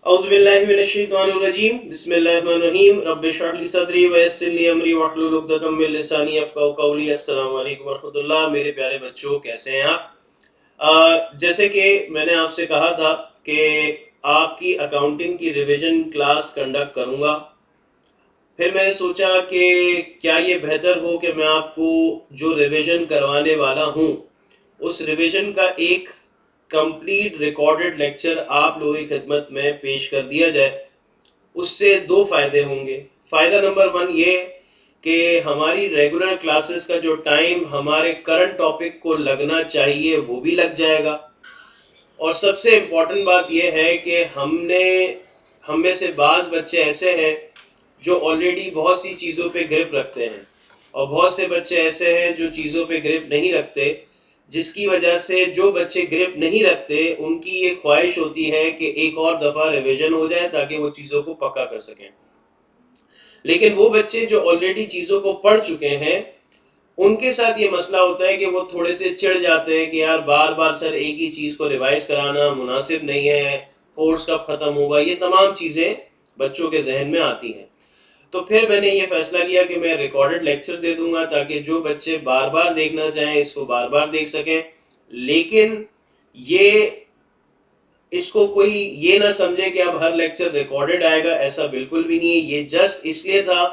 औज़ुबिल्लाहिमिनश्शैतानिर्रजीम बिस्मिल्लाहिर्रहमानिर्रहीम रब्बि इश्रह ली सदरी व यस्सिर ली अमरी वहलुल उक़दतम मिन लिसानी यफ़क़हू क़ौली। अस्सलामु अलैकुम वरहमतुल्लाह। मेरे प्यारे बच्चों, कैसे हैं आप? जैसे कि मैंने आपसे कहा था कि आपकी अकाउंटिंग की रिवीजन क्लास कंडक्ट करूँगा। फिर मैंने सोचा कि क्या ये बेहतर हो कि मैं आपको जो रिवीजन करवाने वाला हूँ उस रिवीजन का एक कंप्लीट रिकॉर्डेड लेक्चर आप लोगों की खिदमत में पेश कर दिया जाए। उससे दो फ़ायदे होंगे। फ़ायदा नंबर वन ये कि हमारी रेगुलर क्लासेस का जो टाइम हमारे करंट टॉपिक को लगना चाहिए वो भी लग जाएगा। और सबसे इम्पॉर्टेंट बात यह है कि हम में से बाज़ बच्चे ऐसे हैं जो ऑलरेडी बहुत सी चीज़ों पे ग्रिप रखते हैं और बहुत से बच्चे ऐसे हैं जो चीज़ों पे ग्रिप नहीं रखते, जिसकी वजह से जो बच्चे ग्रिप नहीं रखते उनकी ये ख्वाहिश होती है कि एक और दफ़ा रिवीजन हो जाए ताकि वो चीज़ों को पक्का कर सकें। लेकिन वो बच्चे जो ऑलरेडी चीज़ों को पढ़ चुके हैं उनके साथ ये मसला होता है कि वो थोड़े से चिढ़ जाते हैं कि यार बार बार सर एक ही चीज़ को रिवाइज कराना मुनासिब नहीं है, कोर्स कब ख़त्म होगा, ये तमाम चीज़ें बच्चों के जहन में आती हैं। तो फिर मैंने ये फैसला किया कि मैं रिकॉर्डेड लेक्चर दे दूंगा ताकि जो बच्चे बार बार देखना चाहें इसको बार बार देख सकें। लेकिन ये इसको कोई ये ना समझे कि अब हर लेक्चर रिकॉर्डेड आएगा, ऐसा बिल्कुल भी नहीं है। ये जस्ट इसलिए था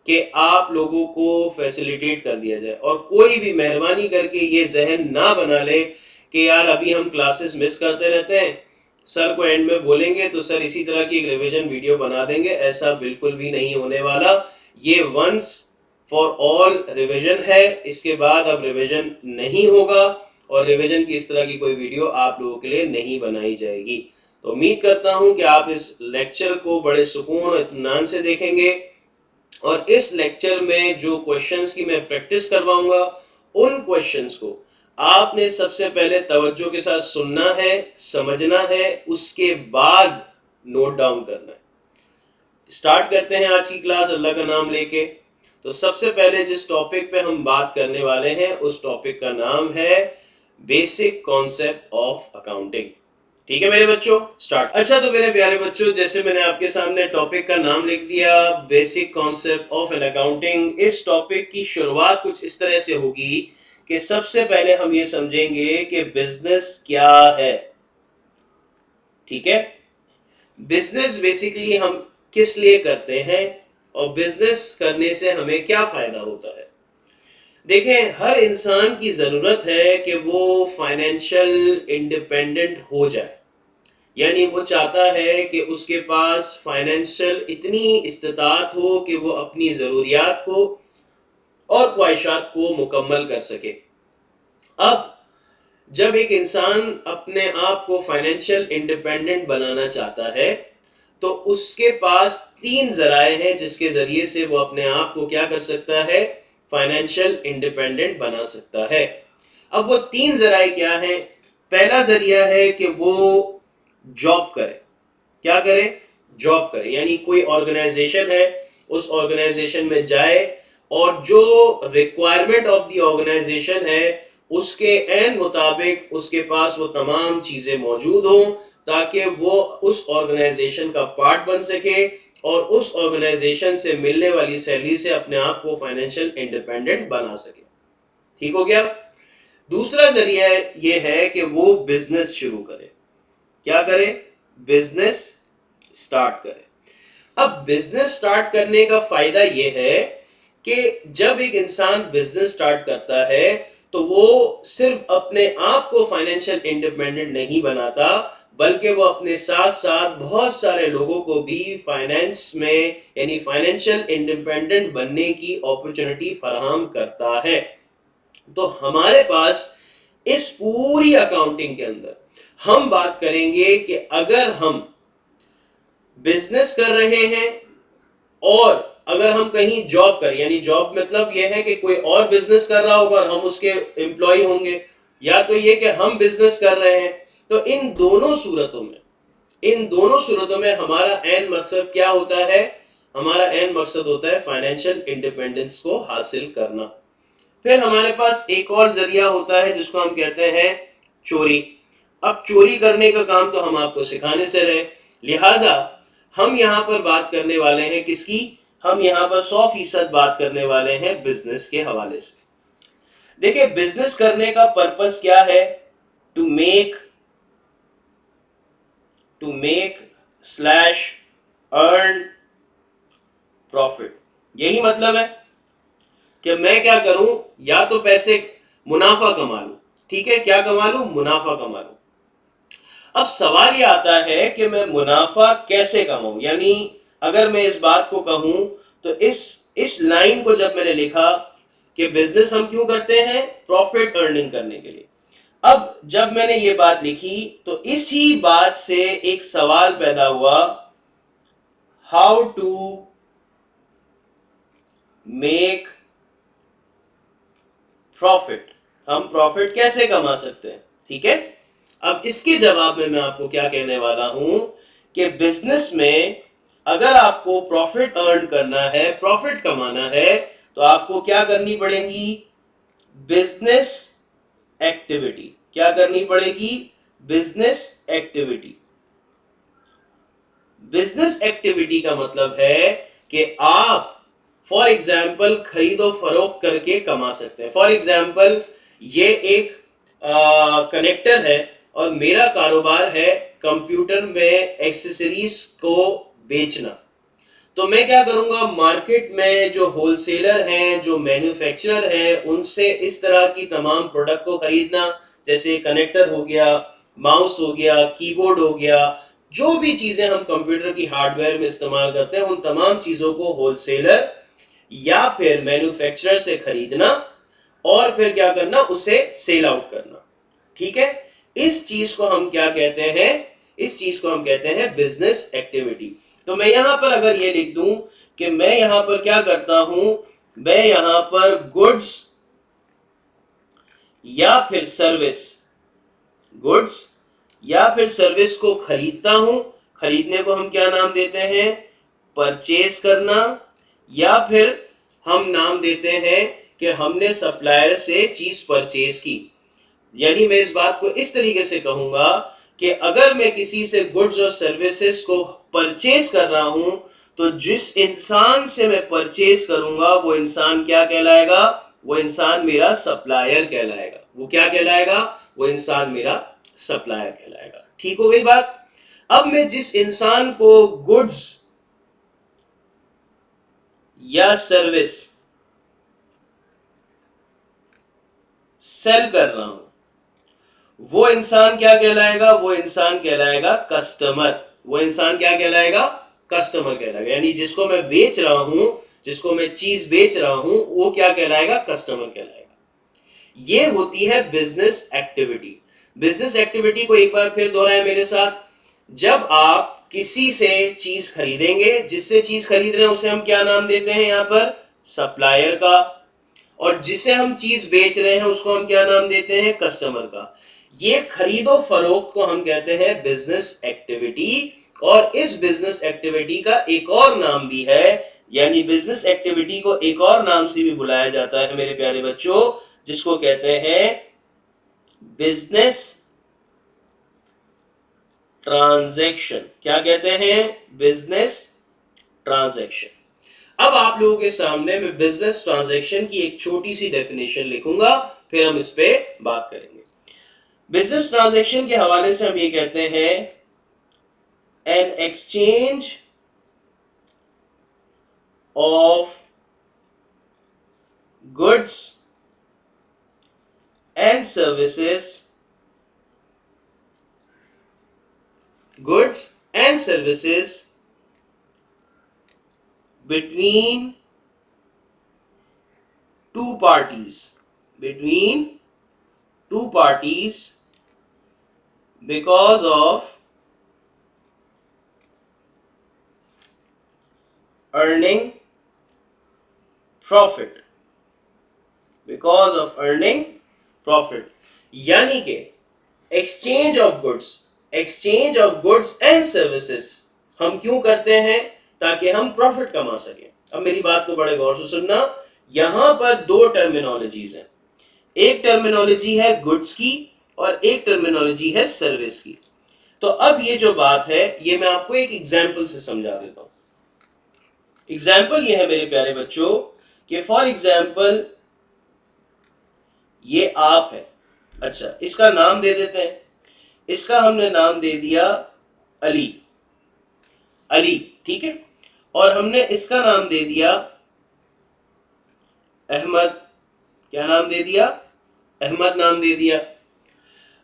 कि आप लोगों को फैसिलिटेट कर दिया जाए और कोई भी मेहरबानी करके ये जहन ना बना ले कि यार अभी हम क्लासेस मिस करते रहते हैं, सर को एंड में बोलेंगे तो सर इसी तरह की एक रिवीजन वीडियो बना देंगे। ऐसा बिल्कुल भी नहीं होने वाला। ये वंस फॉर ऑल रिवीजन है, इसके बाद अब रिवीजन नहीं होगा और रिवीजन की इस तरह की कोई वीडियो आप लोगों के लिए नहीं बनाई जाएगी। तो उम्मीद करता हूं कि आप इस लेक्चर को बड़े सुकून और इत्मीनान से देखेंगे और इस लेक्चर में जो क्वेश्चंस की मैं प्रैक्टिस करवाऊंगा उन क्वेश्चंस को आपने सबसे पहले तवज्जो के साथ सुनना है, समझना है, उसके बाद नोट डाउन करना है। स्टार्ट करते हैं आज की क्लास अल्लाह का नाम लेके। तो सबसे पहले जिस टॉपिक पे हम बात करने वाले हैं उस टॉपिक का नाम है बेसिक कॉन्सेप्ट ऑफ अकाउंटिंग। ठीक है मेरे बच्चों, स्टार्ट। अच्छा तो मेरे प्यारे बच्चों, जैसे मैंने आपके सामने टॉपिक का नाम लिख दिया basic concept of an accounting, इस टॉपिक की शुरुआत कुछ इस तरह से होगी कि सबसे पहले हम ये समझेंगे कि बिजनेस क्या है। ठीक है, बिजनेस बेसिकली हम किस लिए करते हैं और बिजनेस करने से हमें क्या फायदा होता है। देखें, हर इंसान की ज़रूरत है कि वो फाइनेंशियल इंडिपेंडेंट हो जाए, यानी वो चाहता है कि उसके पास फाइनेंशियल इतनी इस्तिताअत हो कि वो अपनी ज़रूरियात को और ख्वाहिशात को मुकम्मल कर सके। अब जब एक इंसान अपने आप को फाइनेंशियल इंडिपेंडेंट बनाना चाहता है तो उसके पास तीन ज़राए हैं जिसके ज़रिए से वो अपने आप को क्या कर सकता है, फाइनेंशियल इंडिपेंडेंट बना सकता है। अब वो तीन ज़राए क्या हैं? पहला ज़रिया है कि वो जॉब करे। क्या करे? जॉब करे, यानी कोई ऑर्गेनाइजेशन है उस ऑर्गेनाइजेशन में जाए और जो रिक्वायरमेंट ऑफ द ऑर्गेनाइजेशन है उसके एन मुताबिक उसके पास वो तमाम चीज़ें मौजूद हों ताकि वो उस ऑर्गेनाइजेशन का पार्ट बन सके और उस ऑर्गेनाइजेशन से मिलने वाली सैलरी से अपने आप को फाइनेंशियल इंडिपेंडेंट बना सके। ठीक हो गया? दूसरा जरिया ये है कि वो बिजनेस शुरू करे। क्या करे? बिजनेस स्टार्ट करे। अब बिजनेस स्टार्ट करने का फायदा ये है कि जब एक इंसान बिजनेस स्टार्ट करता है तो वो सिर्फ अपने आप को फाइनेंशियल इंडिपेंडेंट नहीं बनाता बल्कि वो अपने साथ साथ बहुत सारे लोगों को भी फाइनेंस में यानी फाइनेंशियल इंडिपेंडेंट बनने की अपॉर्चुनिटी फराहम करता है। तो हमारे पास इस पूरी अकाउंटिंग के अंदर हम बात करेंगे कि अगर हम बिजनेस कर रहे हैं और अगर हम कहीं जॉब करें, यानी जॉब मतलब यह है कि कोई और बिजनेस कर रहा होगा और हम उसके एम्प्लॉय होंगे, या तो ये कि हम बिजनेस कर रहे हैं, तो इन दोनों सूरतों में हमारा एन मकसद क्या होता है? हमारा एन मकसद होता है फाइनेंशियल इंडिपेंडेंस को हासिल करना। फिर हमारे पास एक और जरिया होता है जिसको हम कहते हैं चोरी। अब चोरी करने का काम तो हम आपको सिखाने से रहे, लिहाजा हम यहां पर बात करने वाले हैं किसकी? हम यहां पर 100% बात करने वाले हैं बिजनेस के हवाले से। देखिए, बिजनेस करने का पर्पस क्या है? To make slash earn profit. यही मतलब है कि मैं क्या करूं, या तो पैसे मुनाफा कमा लूं। ठीक है, क्या कमा लूं? मुनाफा कमा लूं। अब सवाल ये आता है कि मैं मुनाफा कैसे कमाऊं, यानी अगर मैं इस बात को कहूं तो इस लाइन को जब मैंने लिखा कि बिजनेस हम क्यों करते हैं? प्रॉफिट अर्निंग करने के लिए। अब जब मैंने ये बात लिखी तो इसी बात से एक सवाल पैदा हुआ, हाउ टू मेक प्रॉफिट। हम प्रॉफिट कैसे कमा सकते हैं? ठीक है, अब इसके जवाब में मैं आपको क्या कहने वाला हूं कि बिजनेस में अगर आपको प्रॉफिट अर्न करना है, प्रॉफिट कमाना है, तो आपको क्या करनी पड़ेगी? Business activity. क्या करनी पड़ेगी? Business activity. बिजनेस एक्टिविटी का मतलब है कि आप फॉर एग्जाम्पल खरीदो फरोख्त करके कमा सकते हैं। फॉर एग्जाम्पल ये एक कनेक्टर है और मेरा कारोबार है कंप्यूटर में एक्सेसरीज को बेचना। तो मैं क्या करूंगा? मार्केट में जो होलसेलर हैं, जो मैन्युफैक्चरर हैं, उनसे इस तरह की तमाम प्रोडक्ट को खरीदना, जैसे कनेक्टर हो गया, माउस हो गया, कीबोर्ड हो गया, जो भी चीजें हम कंप्यूटर की हार्डवेयर में इस्तेमाल करते हैं, उन तमाम चीजों को होलसेलर या फिर मैन्युफैक्चरर से खरीदना और फिर क्या करना? उसे सेल आउट करना। ठीक है, इस चीज को हम क्या कहते हैं? इस चीज को हम कहते हैं बिजनेस एक्टिविटी। तो मैं यहां पर अगर ये लिख दूं कि मैं यहां पर क्या करता हूं, मैं यहां पर गुड्स या फिर सर्विस, गुड्स या फिर सर्विस को खरीदता हूं। खरीदने को हम क्या नाम देते हैं? परचेज करना, या फिर हम नाम देते हैं कि हमने सप्लायर से चीज परचेज की। यानी मैं इस बात को इस तरीके से कहूंगा कि अगर मैं किसी से गुड्स और सर्विसेज को परचेज कर रहा हूं, तो जिस इंसान से मैं परचेज करूंगा वो इंसान क्या कहलाएगा? वो इंसान मेरा सप्लायर कहलाएगा। वो क्या कहलाएगा? वो इंसान मेरा सप्लायर कहलाएगा। ठीक हो गई बात? अब मैं जिस इंसान को गुड्स या सर्विस सेल कर रहा हूं, वो इंसान क्या कहलाएगा? वो इंसान कहलाएगा कस्टमर। वो इंसान क्या कहलाएगा? कस्टमर कहलाएगा। यानी जिसको मैं बेच रहा हूं, जिसको मैं चीज बेच रहा हूं, वो क्या कहलाएगा? कस्टमर कहलाएगा। ये होती है बिजनेस एक्टिविटी। बिजनेस एक्टिविटी को एक बार फिर दोहराएं मेरे साथ। जब आप किसी से चीज खरीदेंगे, जिससे चीज खरीद रहे हैं उसे हम क्या नाम देते हैं? यहां पर सप्लायर का। और जिसे हम चीज बेच रहे हैं उसको हम क्या नाम देते हैं? कस्टमर का। ये खरीदो फरोख्त को हम कहते हैं बिजनेस एक्टिविटी। और इस बिजनेस एक्टिविटी का एक और नाम भी है, यानी बिजनेस एक्टिविटी को एक और नाम से भी बुलाया जाता है मेरे प्यारे बच्चों, जिसको कहते हैं बिजनेस ट्रांजैक्शन। क्या कहते हैं? Business transaction. अब आप लोगों के सामने मैं बिजनेस ट्रांजैक्शन की एक छोटी सी डेफिनेशन लिखूंगा, फिर हम इस पे बात करेंगे। बिजनेस ट्रांजैक्शन के हवाले से हम ये कहते हैं, N exchange of goods and services, goods and services between two parties, between two parties because of earning profit, because of earning profit। यानी कि exchange of goods, exchange of goods and services हम क्यों करते हैं? ताकि हम profit कमा सकें। अब मेरी बात को बड़े गौर से सुनना, यहां पर दो टर्मिनोलॉजीज हैं। एक टर्मिनोलॉजी है गुड्स की और एक टर्मिनोलॉजी है सर्विस की। तो अब ये जो बात है ये मैं आपको एक एग्जाम्पल से समझा देता हूं। एग्जाम्पल ये है मेरे प्यारे बच्चों कि फॉर एग्जाम्पल ये आप है। अच्छा, इसका नाम दे देते हैं। इसका हमने नाम दे दिया अली। अली, ठीक है। और हमने इसका नाम दे दिया अहमद। क्या नाम दे दिया? अहमद नाम दे दिया।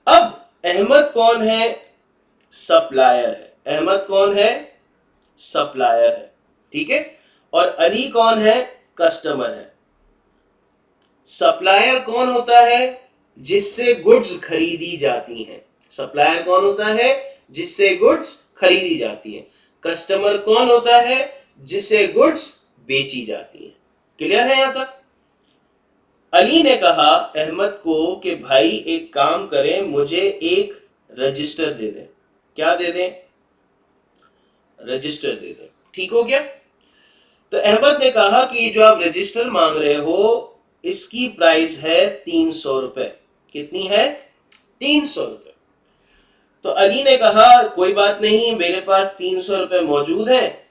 अब अहमद कौन है? सप्लायर है। अहमद कौन है? सप्लायर है, ठीक है। और अली कौन है? कस्टमर है। सप्लायर कौन होता है? जिससे गुड्स खरीदी जाती हैं। सप्लायर कौन होता है? जिससे गुड्स खरीदी जाती है। कस्टमर कौन होता है? जिससे गुड्स बेची जाती हैं। क्लियर है यहां तक? अली ने कहा अहमद को कि भाई एक काम करें, मुझे एक रजिस्टर दे दें। क्या दे दें? रजिस्टर दे दें। ठीक हो गया। तो अहमद ने कहा कि जो आप रजिस्टर मांग रहे हो इसकी प्राइस है 300 रुपए। कितनी है? 300 रुपए। तो अली ने कहा कोई बात नहीं, मेरे पास 300 रुपए मौजूद हैं,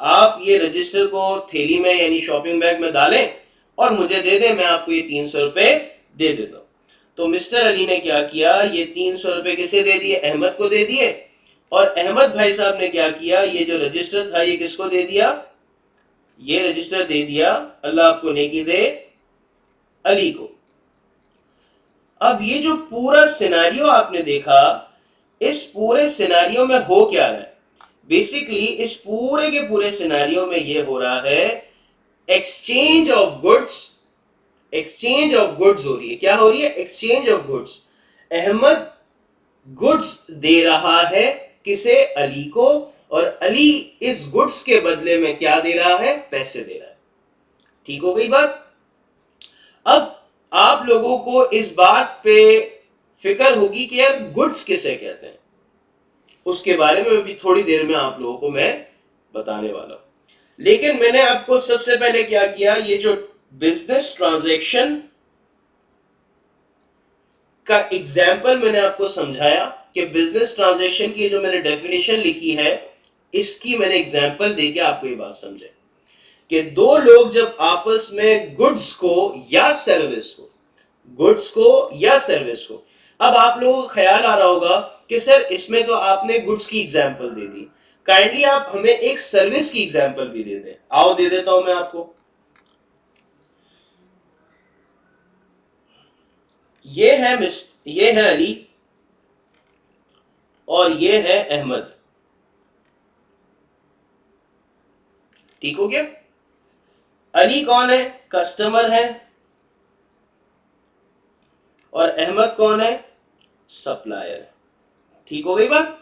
आप ये रजिस्टर को थैली में यानी शॉपिंग बैग में डालें और मुझे दे दें, मैं आपको ये 300 रुपए दे देता हूं। तो मिस्टर अली ने क्या किया, ये 300 रुपए किसे दे दिए? अहमद को दे दिए। और अहमद भाई साहब ने क्या किया, ये जो रजिस्टर था ये किसको दे दिया? ये रजिस्टर दे दिया, अल्लाह आपको नेकी दे, अली को। अब ये जो पूरा सिनेरियो आपने देखा, इस पूरे सिनेरियो में हो क्या रहा है? बेसिकली इस पूरे के पूरे सिनेरियो में ये हो रहा है exchange of goods. Exchange of goods हो रही है। क्या हो रही है? Exchange of goods. Ahmad goods दे रहा है किसे? अली को। और अली इस गुड्स के बदले में क्या दे रहा है? पैसे दे रहा है। ठीक हो गई बात? अब आप लोगों को इस बात पे फिक्र होगी कि यार गुड्स किसे कहते हैं, उसके बारे में भी थोड़ी देर में आप लोगों को मैं बताने वाला हूं। लेकिन मैंने आपको सबसे पहले क्या किया, ये जो बिजनेस ट्रांजैक्शन का एग्जाम्पल मैंने आपको समझाया कि बिजनेस ट्रांजैक्शन की जो मैंने डेफिनेशन लिखी है इसकी मैंने एग्जाम्पल देके आपको ये बात समझे कि दो लोग जब आपस में गुड्स को या सर्विस को, अब आप लोगों को ख्याल आ रहा होगा कि सर इसमें तो आपने गुड्स की एग्जाम्पल दे दी, काइंडली आप हमें एक सर्विस की एग्जाम्पल भी दे दें। आओ दे देता हूं मैं आपको। ये है अली और ये है अहमद। ठीक हो गया? अली कौन है? कस्टमर है। और अहमद कौन है? सप्लायर। ठीक हो गई बात?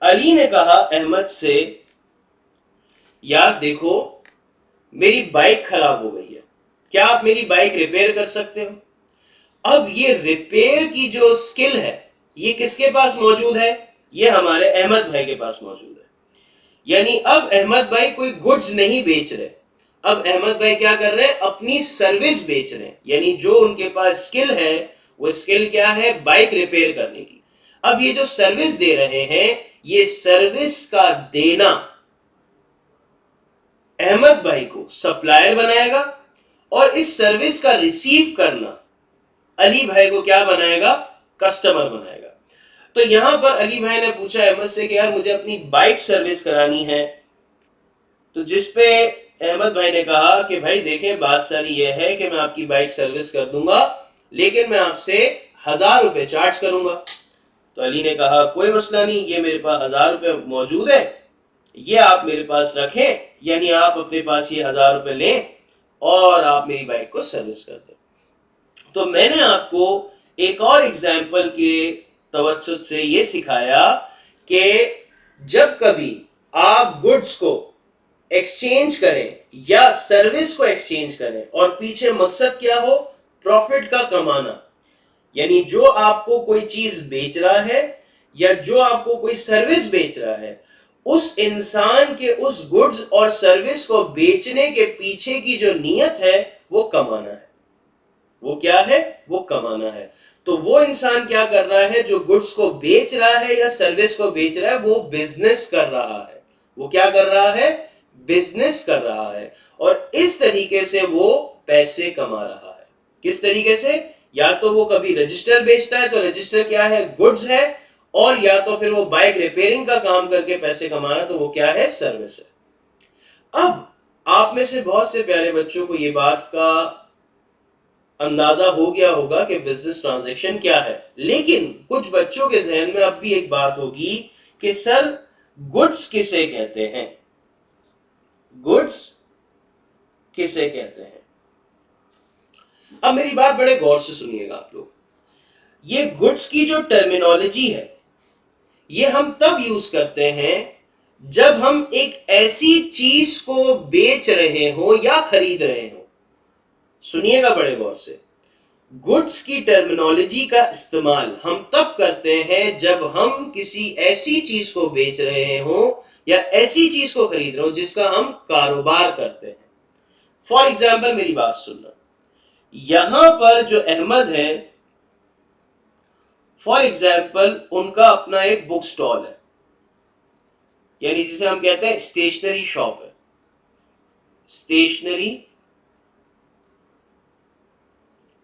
अली ने कहा अहमद से, यार देखो मेरी बाइक खराब हो गई है, क्या आप मेरी बाइक रिपेयर कर सकते हो? अब ये रिपेयर की जो स्किल है ये किसके पास मौजूद है? ये हमारे अहमद भाई के पास मौजूद है। यानी अब अहमद भाई कोई गुड्स नहीं बेच रहे, अब अहमद भाई क्या कर रहे हैं? अपनी सर्विस बेच रहे हैं। यानी जो उनके पास स्किल है वो स्किल क्या है? बाइक रिपेयर करने की। अब ये जो सर्विस दे रहे हैं ये सर्विस का देना अहमद भाई को सप्लायर बनाएगा और इस सर्विस का रिसीव करना अली भाई को क्या बनाएगा? कस्टमर बनाएगा। तो यहां पर अली भाई ने पूछा अहमद से कि यार मुझे अपनी बाइक सर्विस करानी है। तो जिसपे अहमद भाई ने कहा कि भाई देखें बात सारी ये है कि मैं आपकी बाइक सर्विस कर दूंगा लेकिन मैं आपसे 1000 रुपए चार्ज करूंगा। तो अली ने कहा कोई मसला नहीं, ये मेरे पास 1000 रुपए मौजूद है, ये आप मेरे पास रखें, यानी आप अपने पास ये 1000 रुपए लें और आप मेरी बाइक को सर्विस कर दें। तो मैंने आपको एक और एग्जाम्पल के तवज्जुद से ये सिखाया कि जब कभी आप गुड्स को एक्सचेंज करें या सर्विस को एक्सचेंज करें और पीछे मकसद क्या हो? प्रॉफिट का कमाना। यानी जो आपको कोई चीज बेच रहा है या जो आपको कोई सर्विस बेच रहा है उस इंसान के उस गुड्स और सर्विस को बेचने के पीछे की जो नीयत है वो कमाना है। वो क्या है? वो कमाना है। तो वो इंसान क्या कर रहा है, जो गुड्स को बेच रहा है या सर्विस को बेच रहा है, वो बिजनेस कर रहा है। वो क्या कर रहा है, बिजनेस कर रहा है, और इस तरीके से वो पैसे कमा रहा है। किस तरीके से, या तो वो कभी रजिस्टर बेचता है, तो रजिस्टर क्या है, गुड्स है, और या तो फिर वो बाइक रिपेयरिंग का काम करके पैसे कमा रहा है, तो वो क्या है, सर्विस है। अब आप में से बहुत से प्यारे बच्चों को ये बात का अंदाजा हो गया होगा कि बिजनेस ट्रांजैक्शन क्या है, लेकिन कुछ बच्चों के जहन में अब भी एक बात होगी कि सर गुड्स किसे कहते हैं, गुड्स किसे कहते हैं। अब मेरी बात बड़े गौर से सुनिएगा आप लोग। ये गुड्स की जो टर्मिनोलॉजी है, ये हम तब यूज करते हैं जब हम एक ऐसी चीज को बेच रहे हो या खरीद रहे हो। सुनिएगा बड़े गौर से, गुड्स की टर्मिनोलॉजी का इस्तेमाल हम तब करते हैं जब हम किसी ऐसी चीज को बेच रहे हो या ऐसी चीज को खरीद रहे हो जिसका हम कारोबार करते हैं। फॉर एग्जाम्पल मेरी बात सुनना, यहां पर जो अहमद है, फॉर एग्जाम्पल उनका अपना एक बुक स्टॉल है, यानी जिसे हम कहते हैं स्टेशनरी शॉप है, स्टेशनरी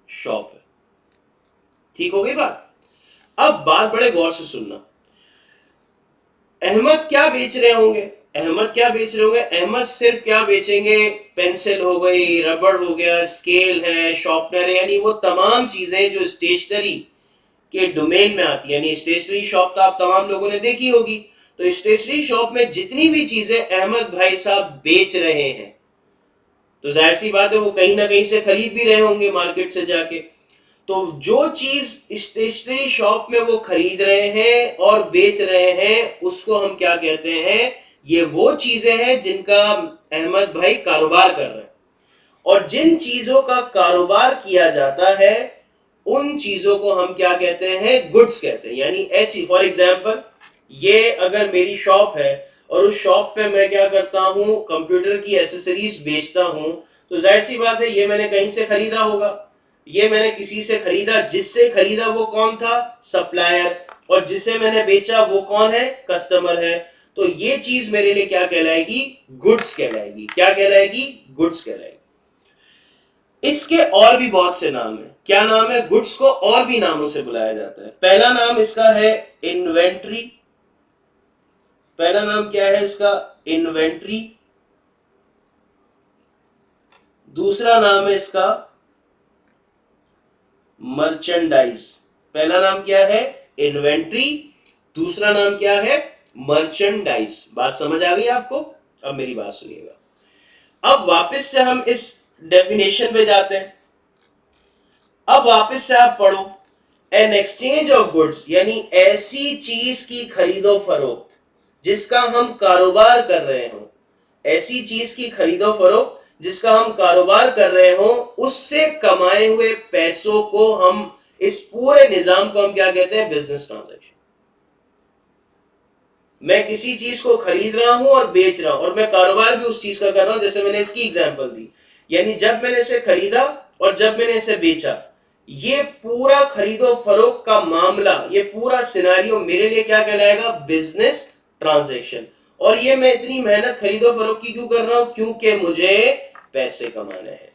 शॉप है। ठीक हो गई बात। अब बात बड़े गौर से सुनना, अहमद क्या बेच रहे होंगे, अहमद क्या बेच रहे होंगे, अहमद सिर्फ क्या बेचेंगे, पेंसिल हो गई, रबड़ हो गया, स्केल है, शार्पनर है, यानी वो तमाम चीजें जो स्टेशनरी के डोमेन में आती है। यानी स्टेशनरी शॉप तो आप तमाम लोगों ने देखी होगी, तो स्टेशनरी शॉप में जितनी भी चीजें अहमद भाई साहब बेच रहे हैं, तो जाहिर सी बात है वो कहीं ना कहीं से खरीद भी रहे होंगे मार्केट से जाके। तो जो चीज स्टेशनरी शॉप में वो खरीद रहे हैं और बेच रहे हैं, उसको हम क्या कहते हैं, ये वो चीजें हैं जिनका अहमद भाई कारोबार कर रहे हैं। और जिन चीजों का कारोबार किया जाता है, उन चीजों को हम क्या कहते हैं, गुड्स कहते हैं। यानी ऐसी, फॉर एग्जाम्पल ये अगर मेरी शॉप है और उस शॉप पे मैं क्या करता हूं, कंप्यूटर की एसेसरीज बेचता हूं, तो जाहिर सी बात है ये मैंने कहीं से खरीदा होगा, ये मैंने किसी से खरीदा, जिससे खरीदा वो कौन था, सप्लायर, और जिसे मैंने बेचा वो कौन है, कस्टमर है। तो ये चीज मेरे लिए क्या कहलाएगी, गुड्स कहलाएगी। क्या कहलाएगी, गुड्स कहलाएगी। इसके और भी बहुत से नाम है। क्या नाम है, गुड्स को और भी नामों से बुलाया जाता है। पहला नाम इसका है इन्वेंट्री, पहला नाम क्या है इसका, इन्वेंट्री। दूसरा नाम है इसका मर्चेंडाइज। पहला नाम क्या है, इन्वेंट्री, दूसरा नाम क्या है, मर्चेंडाइज। बात समझ आ गई आपको। अब मेरी बात सुनिएगा, अब वापस से हम इस डेफिनेशन पे जाते हैं। अब वापस से आप पढ़ो, एन एक्सचेंज ऑफ गुड्स, यानी ऐसी चीज की खरीदो फरोख्त जिसका हम कारोबार कर रहे हो, ऐसी चीज की खरीदो फरोख्त जिसका हम कारोबार कर रहे हो, उससे कमाए हुए पैसों को हम, इस पूरे निजाम को हम क्या कहते हैं, बिजनेस ट्रांजैक्शन। मैं किसी चीज को खरीद रहा हूं और बेच रहा हूं, और मैं कारोबार भी उस चीज का कर रहा हूं, जैसे मैंने इसकी एग्जांपल दी। यानी जब मैंने इसे खरीदा और जब मैंने इसे बेचा, ये पूरा खरीदो फरोख्त का मामला, ये पूरा सिनेरियो मेरे लिए क्या कहलाएगा, बिजनेस ट्रांजैक्शन। और ये मैं इतनी मेहनत खरीदो फरोख्त की क्यों कर रहा हूं, क्योंकि मुझे पैसे कमाने हैं।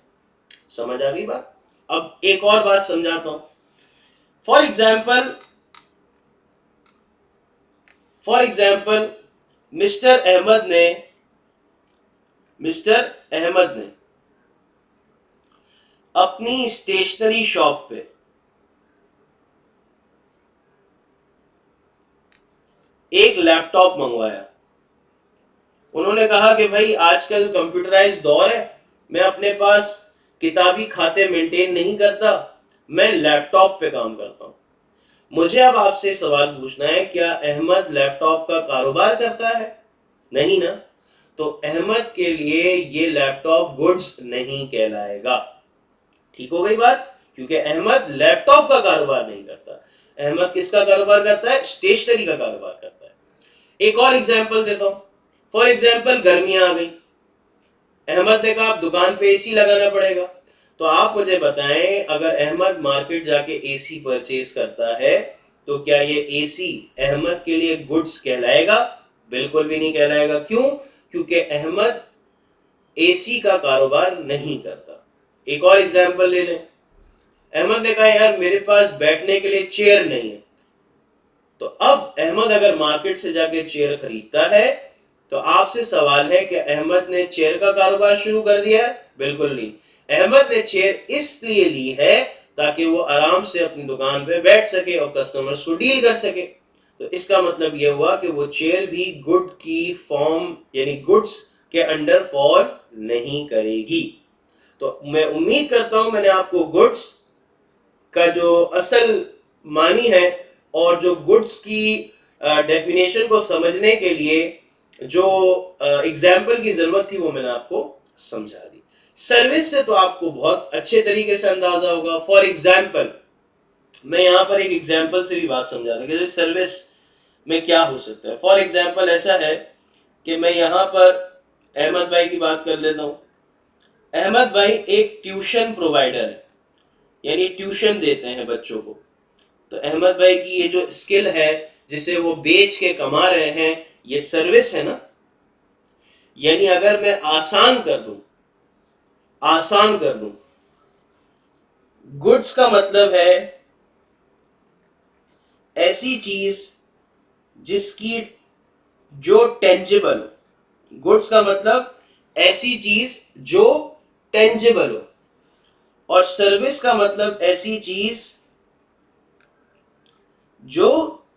समझ आ गई बात। अब एक और बात समझाता हूं। फॉर एग्जाम्पल मिस्टर अहमद ने अपनी स्टेशनरी शॉप पे एक लैपटॉप मंगवाया। उन्होंने कहा कि भाई आजकल कंप्यूटराइज्ड दौर है, मैं अपने पास किताबी खाते मेंटेन नहीं करता, मैं लैपटॉप पे काम करता हूं। मुझे अब आपसे सवाल पूछना है, क्या अहमद लैपटॉप का कारोबार करता है, नहीं ना। तो अहमद के लिए ये लैपटॉप गुड्स नहीं कहलाएगा। ठीक हो गई बात, क्योंकि अहमद लैपटॉप का कारोबार नहीं करता। अहमद किसका कारोबार करता है, स्टेशनरी का कारोबार करता है। एक और एग्जाम्पल देता हूं। फॉर एग्जाम्पल गर्मियां आ गई, अहमद ने कहा आप दुकान पे एसी लगाना पड़ेगा, तो आप मुझे बताएं, अगर अहमद मार्केट जाके एसी परचेज करता है तो क्या ये एसी अहमद के लिए गुड्स कहलाएगा? बिल्कुल भी नहीं कहलाएगा। क्यों? क्योंकि अहमद एसी का कारोबार नहीं करता। एक और एग्जांपल ले लें। अहमद ने कहा यार मेरे पास बैठने के लिए चेयर नहीं है। तो अब अहमद अगर मार्केट से जाके चेयर खरीदता है तो आपसे सवाल है कि अहमद ने चेयर का कारोबार शुरू कर दिया है? बिल्कुल नहीं। अहमद ने चेयर इसलिए ली है ताकि वो आराम से अपनी दुकान पे बैठ सके और कस्टमर्स को डील कर सके। तो इसका मतलब यह हुआ कि वो चेयर भी गुड की फॉर्म यानी गुड्स के अंडर फॉल नहीं करेगी। तो मैं उम्मीद करता हूं मैंने आपको गुड्स का जो असल मानी है और जो गुड्स की डेफिनेशन को समझने के लिए जो एग्जाम्पल की जरूरत थी वो मैंने आपको समझा दी। सर्विस से तो आपको बहुत अच्छे तरीके से अंदाजा होगा। फॉर एग्जाम्पल मैं यहाँ पर एक एग्जाम्पल से भी बात समझा दूं कि सर्विस में क्या हो सकता है। फॉर एग्जाम्पल ऐसा है कि मैं यहाँ पर अहमद भाई की बात कर लेता हूँ। अहमद भाई एक ट्यूशन प्रोवाइडर है, यानी ट्यूशन देते हैं बच्चों को। तो अहमद भाई की ये जो स्किल है जिसे वो बेच के कमा रहे हैं, ये सर्विस है ना। यानी अगर मैं आसान कर दूं, गुड्स का मतलब है ऐसी चीज जिसकी जो टेंजिबल हो। गुड्स का मतलब ऐसी चीज जो टेंजिबल हो, और सर्विस का मतलब ऐसी चीज जो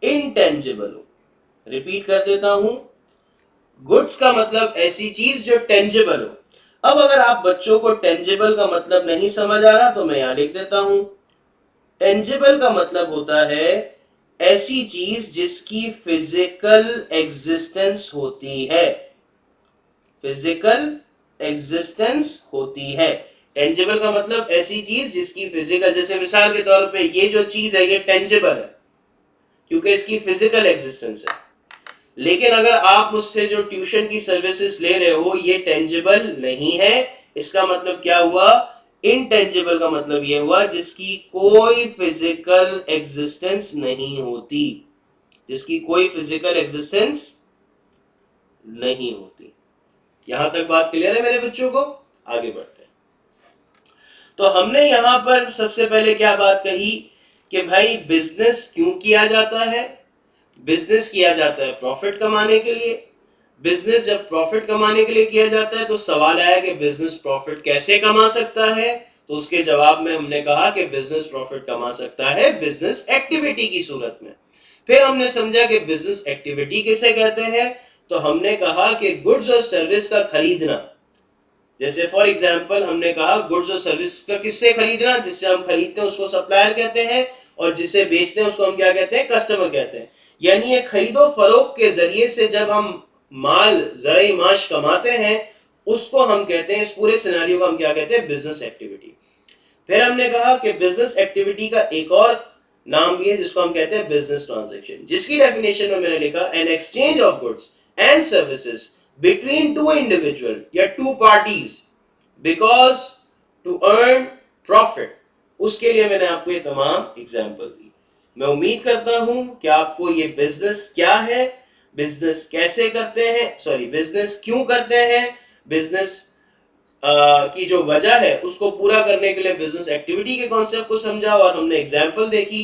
इनटेंजिबल हो। रिपीट कर देता हूं, गुड्स का मतलब ऐसी चीज जो टेंजिबल हो। अब अगर आप बच्चों को टेंजिबल का मतलब नहीं समझ आ रहा तो मैं यहां लिख देता हूं। टेंजिबल का मतलब होता है ऐसी चीज जिसकी फिजिकल एग्जिस्टेंस होती है। फिजिकल एग्जिस्टेंस होती है। टेंजिबल का मतलब ऐसी चीज जिसकी फिजिकल, जैसे मिसाल के तौर पे ये जो चीज है ये टेंजिबल है क्योंकि इसकी फिजिकल एग्जिस्टेंस है। लेकिन अगर आप मुझसे जो ट्यूशन की सर्विसेज ले रहे हो ये टेंजिबल नहीं है। इसका मतलब क्या हुआ? इनटेंजिबल का मतलब यह हुआ जिसकी कोई फिजिकल एग्जिस्टेंस नहीं होती। जिसकी कोई फिजिकल एग्जिस्टेंस नहीं होती। यहां तक बात क्लियर है मेरे बच्चों को? आगे बढ़ते हैं। तो हमने यहां पर सबसे पहले क्या बात कही कि भाई बिजनेस क्यों किया जाता है? बिजनेस किया जाता है प्रॉफिट कमाने के लिए। बिजनेस जब प्रॉफिट कमाने के लिए किया जाता है तो सवाल आया कि बिजनेस प्रॉफिट कैसे कमा सकता है? तो उसके जवाब में हमने कहा कि बिजनेस प्रॉफिट कमा सकता है बिजनेस एक्टिविटी की सूरत में। फिर हमने समझा कि बिजनेस एक्टिविटी किसे कहते हैं। तो हमने कहा कि गुड्स और सर्विस का खरीदना, जैसे फॉर एग्जांपल हमने कहा गुड्स और सर्विस का किससे खरीदना? जिससे हम खरीदते हैं उसको सप्लायर कहते हैं, और जिसे बेचते हैं उसको हम क्या कहते हैं? कस्टमर कहते हैं। यानी ये खरीदो फरोख्त के जरिए से जब हम माल ज़राई माश कमाते हैं उसको हम कहते हैं, इस पूरे सिनेरियो को हम क्या कहते हैं? Business activity. फिर हमने कहा कि बिजनेस एक्टिविटी का एक और नाम भी है जिसको हम कहते हैं बिजनेस ट्रांजैक्शन, जिसकी डेफिनेशन में मैंने लिखा an exchange of goods and services between two individual या two parties because to earn profit. उसके लिए मैंने आपको ये तमाम एग्जाम्पल दी। मैं उम्मीद करता हूं कि आपको ये बिजनेस क्या है, बिजनेस कैसे करते हैं, सॉरी बिजनेस क्यों करते हैं, बिजनेस की जो वजह है उसको पूरा करने के लिए बिजनेस एक्टिविटी के कॉन्सेप्ट को समझा और हमने एग्जाम्पल देखी।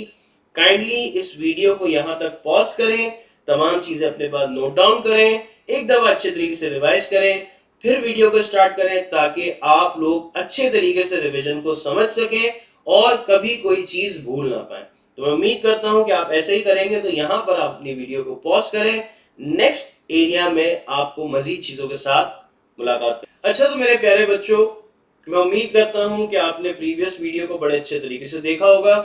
काइंडली इस वीडियो को यहां तक पॉज करें, तमाम चीजें अपने पास नोट डाउन करें, एक दफा अच्छे तरीके से रिवाइज करें, फिर वीडियो को स्टार्ट करें ताकि आप लोग अच्छे तरीके से रिवीजन को समझ सकें और कभी कोई चीज भूल ना पाए। तो मैं उम्मीद करता हूं कि आप ऐसे ही करेंगे। तो यहां पर आप अपनी वीडियो को पॉज करें, नेक्स्ट एरिया में आपको मजीद चीजों के साथ मुलाकात। अच्छा, तो मेरे प्यारे बच्चों, मैं उम्मीद करता हूं कि आपने प्रीवियस वीडियो को बड़े अच्छे तरीके से देखा होगा।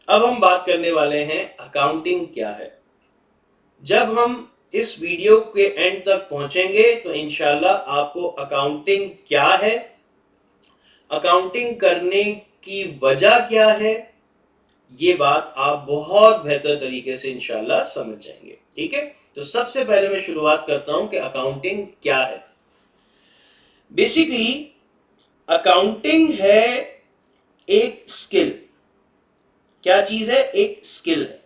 अब हम बात करने वाले हैं अकाउंटिंग क्या है। जब हम इस वीडियो के एंड तक पहुंचेंगे तो इंशाल्लाह आपको अकाउंटिंग क्या है, अकाउंटिंग करने की वजह क्या है, ये बात आप बहुत बेहतर तरीके से इंशाल्लाह समझ जाएंगे। ठीक है, तो सबसे पहले मैं शुरुआत करता हूं कि अकाउंटिंग क्या है। बेसिकली अकाउंटिंग है एक स्किल, क्या चीज है? एक स्किल है,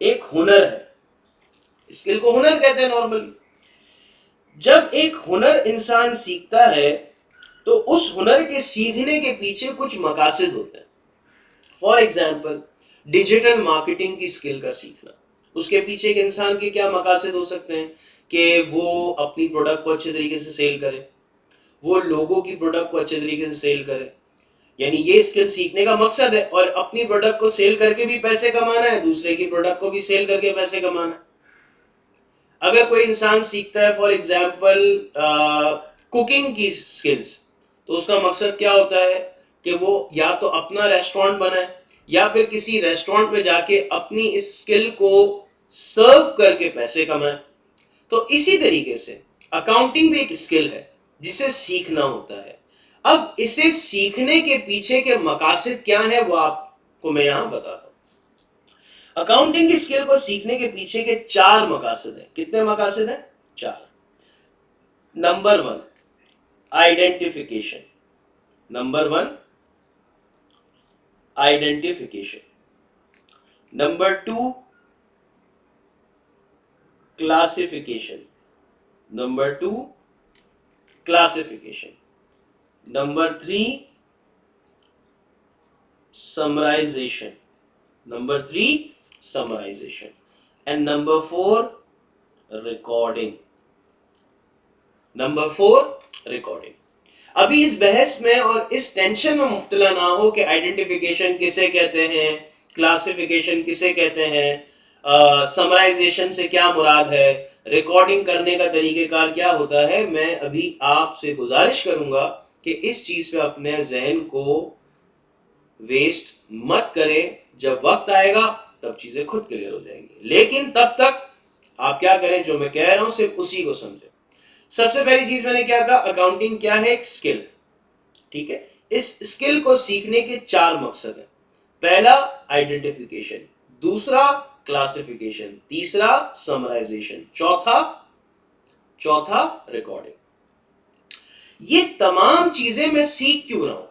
एक हुनर है। स्किल को हुनर कहते हैं नॉर्मली। जब एक हुनर इंसान सीखता है तो उस हुनर के सीखने के पीछे कुछ मकासद होते हैं। फॉर एग्जाम्पल, डिजिटल मार्केटिंग की स्किल का सीखना, उसके पीछे एक इंसान के क्या मकासद हो सकते हैं कि वो अपनी प्रोडक्ट को अच्छे तरीके से सेल करे, वो लोगों की प्रोडक्ट को अच्छे तरीके से सेल करे। यानी ये स्किल सीखने का मकसद है, और अपनी प्रोडक्ट को सेल करके भी पैसे कमाना है, दूसरे की प्रोडक्ट को भी सेल करके पैसे कमाना है। अगर कोई इंसान सीखता है फॉर एग्जाम्पल कुकिंग की स्किल्स, तो उसका मकसद क्या होता है कि वो या तो अपना रेस्टोरेंट बनाए, या फिर किसी रेस्टोरेंट में जाके अपनी इस स्किल को सर्व करके पैसे कमाए। तो इसी तरीके से अकाउंटिंग भी एक स्किल है जिसे सीखना होता है। अब इसे सीखने के पीछे के मकासद क्या है वो आपको मैं यहां बताता हूं। अकाउंटिंग की स्किल को सीखने के पीछे के चार मकासद हैं। कितने मकासद हैं? चार। Number one, identification. Number one, identification. Number two, classification. Number two, classification. Number three, summarization. Number three, summarization. And number four, recording. Number four, recording. अभी इस बहस में और इस टेंशन में मुब्तला ना हो कि आइडेंटिफिकेशन किसे कहते हैं, क्लासिफिकेशन किसे कहते हैं, समराइजेशन से क्या मुराद है, रिकॉर्डिंग करने का तरीकेकार क्या होता है। मैं अभी आपसे गुजारिश करूंगा कि इस चीज पे अपने जहन को वेस्ट मत करें। जब वक्त आएगा तब चीजें खुद क्लियर हो जाएंगी, लेकिन तब तक आप क्या करें, जो मैं कह रहा हूं सिर्फ उसी को समझें। सबसे पहली चीज मैंने क्या कहा, अकाउंटिंग क्या है? एक स्किल। ठीक है, इस स्किल को सीखने के चार मकसद हैं। पहला, आइडेंटिफिकेशन। दूसरा, क्लासिफिकेशन। तीसरा, समराइजेशन। चौथा, चौथा रिकॉर्डिंग। ये तमाम चीजें मैं सीख क्यों रहा हूं?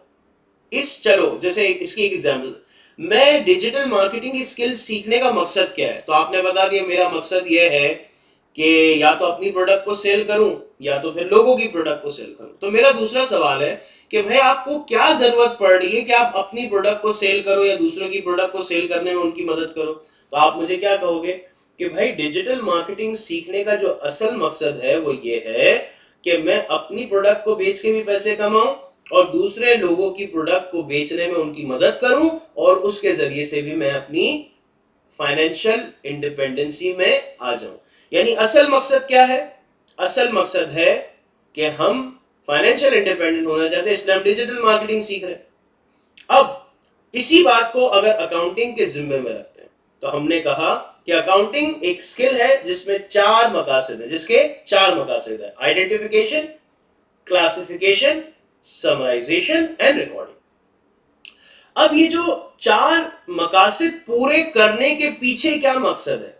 इस चलो जैसे इसकी एक एग्जांपल, मैं डिजिटल मार्केटिंग की स्किल सीखने का मकसद क्या है? तो आपने बता दिया मेरा मकसद यह है कि या तो अपनी प्रोडक्ट को सेल करूं, या तो फिर लोगों की प्रोडक्ट को सेल करूं। तो मेरा दूसरा सवाल है कि भाई आपको क्या जरूरत पड़ रही है कि आप अपनी प्रोडक्ट को सेल करो या दूसरों की प्रोडक्ट को सेल करने में उनकी मदद करो? तो आप मुझे क्या कहोगे कि भाई डिजिटल मार्केटिंग सीखने का जो असल मकसद है वो ये है कि मैं अपनी प्रोडक्ट को बेच के भी पैसे कमाऊं और दूसरे लोगों की प्रोडक्ट को बेचने में उनकी मदद करूं, और उसके जरिए से भी मैं अपनी फाइनेंशियल इंडिपेंडेंसी में आ जाऊं। यानी असल मकसद क्या है? असल मकसद है कि हम फाइनेंशियल इंडिपेंडेंट होना चाहते हैं, इसलिए हम डिजिटल मार्केटिंग सीख रहे हैं। अब इसी बात को अगर अकाउंटिंग के जिम्मे में रखते हैं, तो हमने कहा कि अकाउंटिंग एक स्किल है जिसमें चार मकासद है, जिसके चार मकासद है, identification, classification, summarization and recording. अब ये जो चार मकासद पूरे करने के पीछे क्या मकसद है,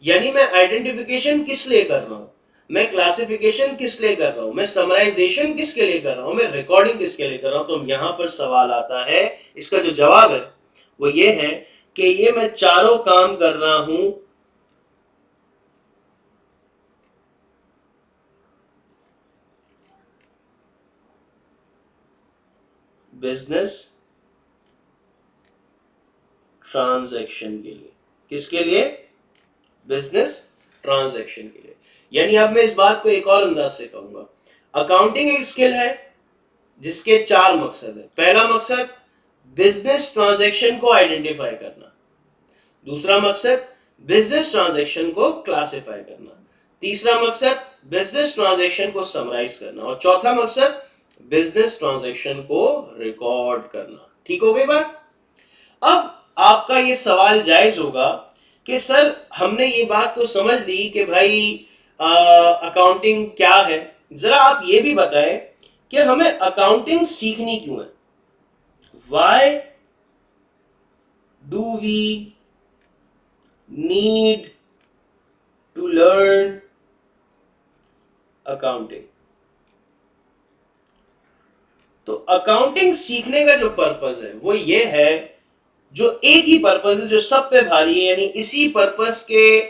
यानी मैं आइडेंटिफिकेशन किस लिए कर रहा हूं, मैं क्लासिफिकेशन किस लिए कर रहा हूं, मैं समराइजेशन किसके लिए कर रहा हूं, मैं रिकॉर्डिंग किसके लिए कर रहा हूं, तो यहां पर सवाल आता है। इसका जो जवाब है वो ये है कि ये मैं चारों काम कर रहा हूं बिजनेस ट्रांजैक्शन के लिए। किसके लिए? बिजनेस ट्रांजैक्शन के लिए। यानी अब मैं इस बात को एक और अंदाज से कहूंगा, अकाउंटिंग एक स्किल है जिसके चार मकसद है। पहला मकसद बिजनेस ट्रांजैक्शन को आइडेंटिफाई करना, दूसरा मकसद बिजनेस ट्रांजैक्शन को क्लासिफाई करना, तीसरा मकसद बिजनेस ट्रांजैक्शन को समराइज करना, और चौथा मकसद बिजनेस ट्रांजैक्शन को रिकॉर्ड करना। ठीक हो गई बात? अब आपका ये सवाल जायज होगा कि सर हमने ये बात तो समझ ली कि भाई अकाउंटिंग क्या है, जरा आप ये भी बताएं कि हमें अकाउंटिंग सीखनी क्यों है? Why do we need to learn accounting? तो अकाउंटिंग सीखने का जो पर्पस है वो ये है, जो एक ही पर्पस है जो सब पे भारी है, यानी इसी पर्पस के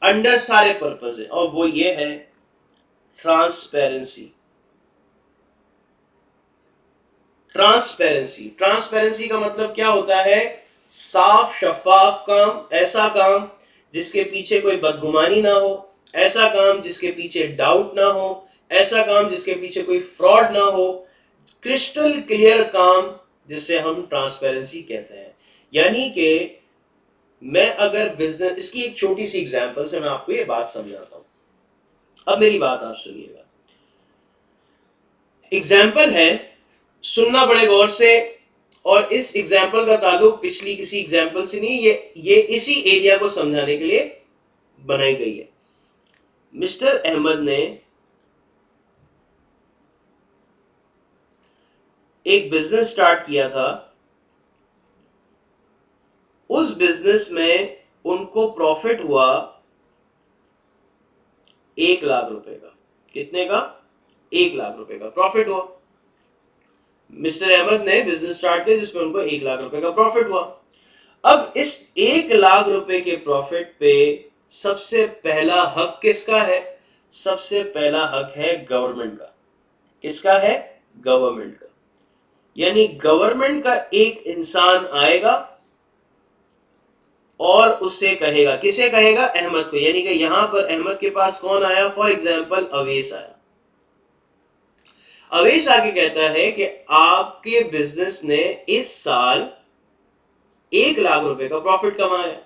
अंडर सारे पर्पस है, और वो ये है ट्रांसपेरेंसी। ट्रांसपेरेंसी ट्रांसपेरेंसी का मतलब क्या होता है? साफ शफाफ काम, ऐसा काम जिसके पीछे कोई बदगुमानी ना हो, ऐसा काम जिसके पीछे डाउट ना हो, ऐसा काम जिसके पीछे कोई फ्रॉड ना हो, क्रिस्टल क्लियर काम जिसे हम ट्रांसपेरेंसी कहते हैं। यानी कि मैं अगर बिजनेस, इसकी एक छोटी सी एग्जांपल से मैं आपको ये बात समझाता हूं। अब मेरी बात आप सुनिएगा। एग्जाम्पल है, सुनना बड़े गौर से, और इस एग्जाम्पल का ताल्लुक पिछली किसी एग्जाम्पल से नहीं, ये इसी एरिया को समझाने के लिए बनाई गई है। मिस्टर अहमद ने एक बिजनेस स्टार्ट किया था। उस बिजनेस में उनको प्रॉफिट हुआ 1 लाख रुपए का। कितने का? 1 लाख रुपए का प्रॉफिट हुआ। मिस्टर अहमद ने बिजनेस स्टार्ट किया जिसमें उनको 1 लाख रुपए का प्रॉफिट हुआ। अब इस 1 लाख रुपए के प्रॉफिट पे सबसे पहला हक किसका है? सबसे पहला हक है गवर्नमेंट का। किसका है? गवर्नमेंट का। यानी गवर्नमेंट का एक इंसान आएगा और उससे कहेगा, किसे कहेगा? अहमद को। यानी कि यहां पर अहमद के पास कौन आया? फॉर एग्जाम्पल अवेश आया। अवेश आके कहता है कि आपके बिजनेस ने इस साल 1 लाख रुपए का प्रॉफिट कमाया,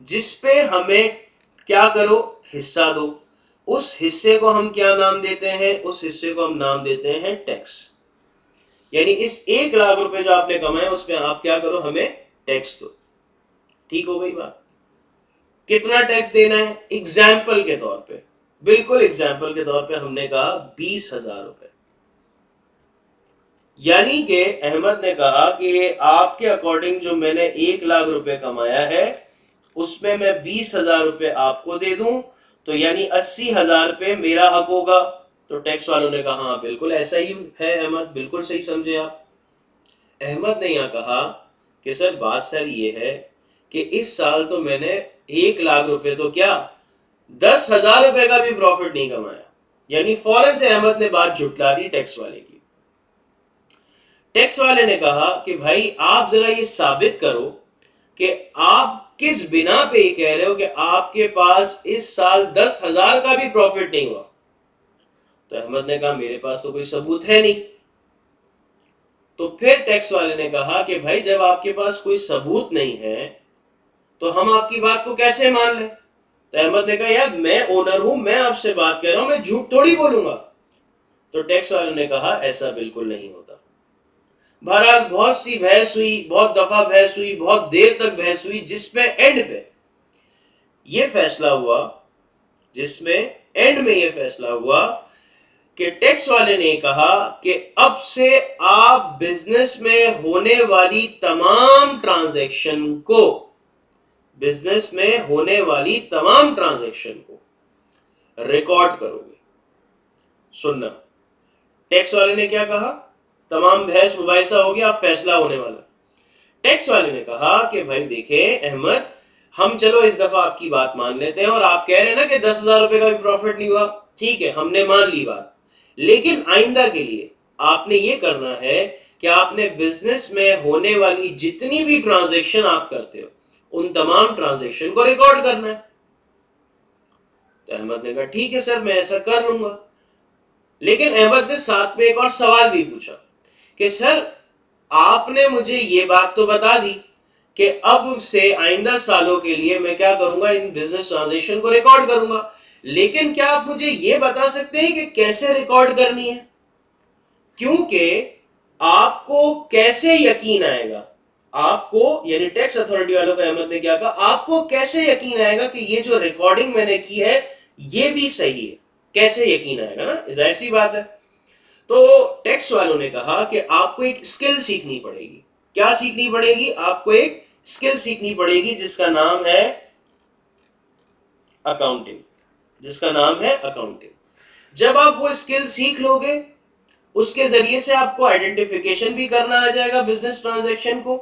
जिसपे हमें क्या करो? हिस्सा दो। उस हिस्से को हम क्या नाम देते हैं? उस हिस्से को हम नाम देते हैं टैक्स। यानी इस 1 लाख रुपए जो आपने कमाए उसमें आप क्या करो? हमें टैक्स दो। ठीक हो गई बात? कितना टैक्स देना है? एग्जाम्पल के तौर पे, बिल्कुल एग्जाम्पल के तौर पे हमने कहा 20,000 रुपए। यानी कि अहमद ने कहा कि आपके अकॉर्डिंग जो मैंने 1 लाख रुपए कमाया है उसमें मैं 20,000 रुपए आपको दे दूं, तो यानी 80,000 रुपए मेरा हक होगा। तो टैक्स वालों ने कहा हाँ बिल्कुल ऐसा ही है अहमद, बिल्कुल सही समझे आप। अहमद ने यहां कहा कि सर बात सर ये है कि इस साल तो मैंने 1 लाख रुपए तो क्या 10,000 रुपए का भी प्रॉफिट नहीं कमाया। यानी फौरन से अहमद ने बात झुटला दी टैक्स वाले की। टैक्स वाले ने कहा कि भाई आप जरा ये साबित करो कि आप किस बिना पे ये कह रहे हो कि आपके पास इस साल 10,000 का भी प्रॉफिट नहीं हुआ। तो अहमद ने कहा मेरे पास तो कोई सबूत है नहीं। तो फिर टैक्स वाले ने कहा कि भाई जब आपके पास कोई सबूत नहीं है तो हम आपकी बात को कैसे मान लें? तो अहमद ने कहा यार मैं ओनर हूं, मैं आपसे बात कर रहा हूं, मैं झूठ थोड़ी बोलूंगा। तो टैक्स वाले ने कहा ऐसा बिल्कुल नहीं होता। बहरहाल बहुत सी बहस हुई, बहुत दफा बहस हुई, बहुत देर तक बहस हुई, जिसमें एंड पे ये फैसला हुआ, कि टैक्स वाले ने कहा कि अब से आप बिजनेस में होने वाली तमाम ट्रांजैक्शन को रिकॉर्ड करोगे। सुनना, टैक्स वाले ने क्या कहा? तमाम बहस मुबाहिसा हो गया, अब फैसला होने वाला। टैक्स वाले ने कहा कि भाई देखे अहमद, हम चलो इस दफा आपकी बात मान लेते हैं, और आप कह रहे हैं ना कि 10,000 रुपए का भी प्रॉफिट नहीं हुआ, ठीक है हमने मान ली बात। लेकिन आइंदा के लिए आपने ये करना है कि आपने बिजनेस में होने वाली जितनी भी ट्रांजैक्शन आप करते हो उन तमाम ट्रांजैक्शन को रिकॉर्ड करना है। तो अहमद ने कहा ठीक है सर मैं ऐसा कर लूंगा। लेकिन अहमद ने साथ में एक और सवाल भी पूछा कि सर आपने मुझे ये बात तो बता दी कि अब से आइंदा सालों के लिए मैं क्या करूंगा? इन बिजनेस ट्रांजैक्शन को रिकॉर्ड करूंगा। लेकिन क्या आप मुझे ये बता सकते हैं कि कैसे रिकॉर्ड करनी है? क्योंकि आपको कैसे यकीन आएगा, आपको यानी टैक्स अथॉरिटी वालों का अहमद ने क्या कहा, आपको कैसे यकीन आएगा कि ये जो रिकॉर्डिंग मैंने की है ये भी सही है? कैसे यकीन आएगा ना, जाहिर सी बात है। तो टैक्स वालों ने कहा कि आपको एक स्किल सीखनी पड़ेगी। क्या सीखनी पड़ेगी? आपको एक स्किल सीखनी पड़ेगी जिसका नाम है अकाउंटिंग। जब आप वो स्किल सीख लोगे उसके जरिए से आपको आइडेंटिफिकेशन भी करना आ जाएगा बिजनेस ट्रांजैक्शन को,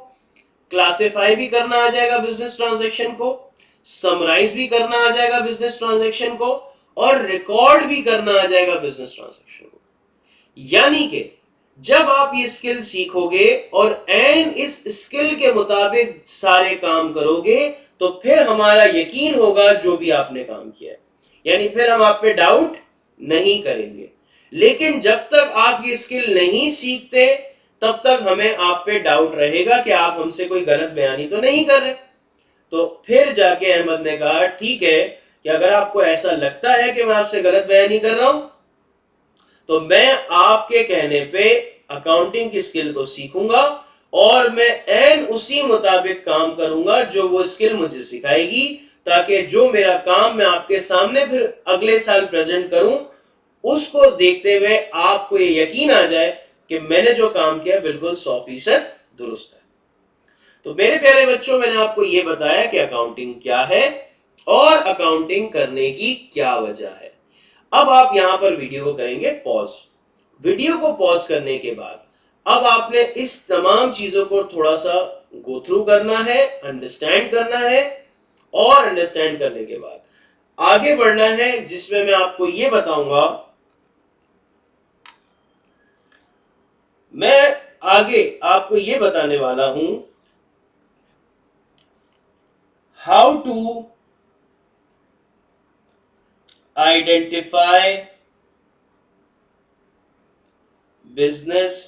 क्लासिफाई भी करना आ जाएगा बिजनेस ट्रांजैक्शन को, समराइज भी करना आ जाएगा बिजनेस ट्रांजैक्शन को, और रिकॉर्ड भी करना आ जाएगा बिजनेस ट्रांजैक्शन को। यानी कि जब आप ये स्किल सीखोगे और एन इस स्किल के मुताबिक सारे काम करोगे तो फिर हमारा यकीन होगा जो भी आपने काम किया है, यानी फिर हम आप पे डाउट नहीं करेंगे। लेकिन जब तक आप ये स्किल नहीं सीखते तब तक हमें आप पे डाउट रहेगा कि आप हमसे कोई गलत बयानी तो नहीं कर रहे। तो फिर जाके अहमद ने कहा ठीक है कि अगर आपको ऐसा लगता है कि मैं आपसे गलत बयानी कर रहा हूं तो मैं आपके कहने पे अकाउंटिंग की स्किल को सीखूंगा और मैं एन उसी मुताबिक काम करूंगा जो वो स्किल मुझे सिखाएगी, ताकि जो मेरा काम मैं आपके सामने फिर अगले साल प्रेजेंट करूं उसको देखते हुए आपको ये यकीन आ जाए कि मैंने जो काम किया बिल्कुल 100% दुरुस्त है। तो मेरे प्यारे बच्चों, मैंने आपको ये बताया कि अकाउंटिंग क्या है और अकाउंटिंग करने की क्या वजह है। अब आप यहां पर वीडियो को करेंगे पॉज। वीडियो को पॉज करने के बाद अब आपने इस तमाम चीजों को थोड़ा सा गो थ्रू करना है, अंडरस्टैंड करना है, और अंडरस्टैंड करने के बाद आगे बढ़ना है, जिसमें मैं आपको ये बताऊंगा, मैं आगे आपको ये बताने वाला हूं how to identify business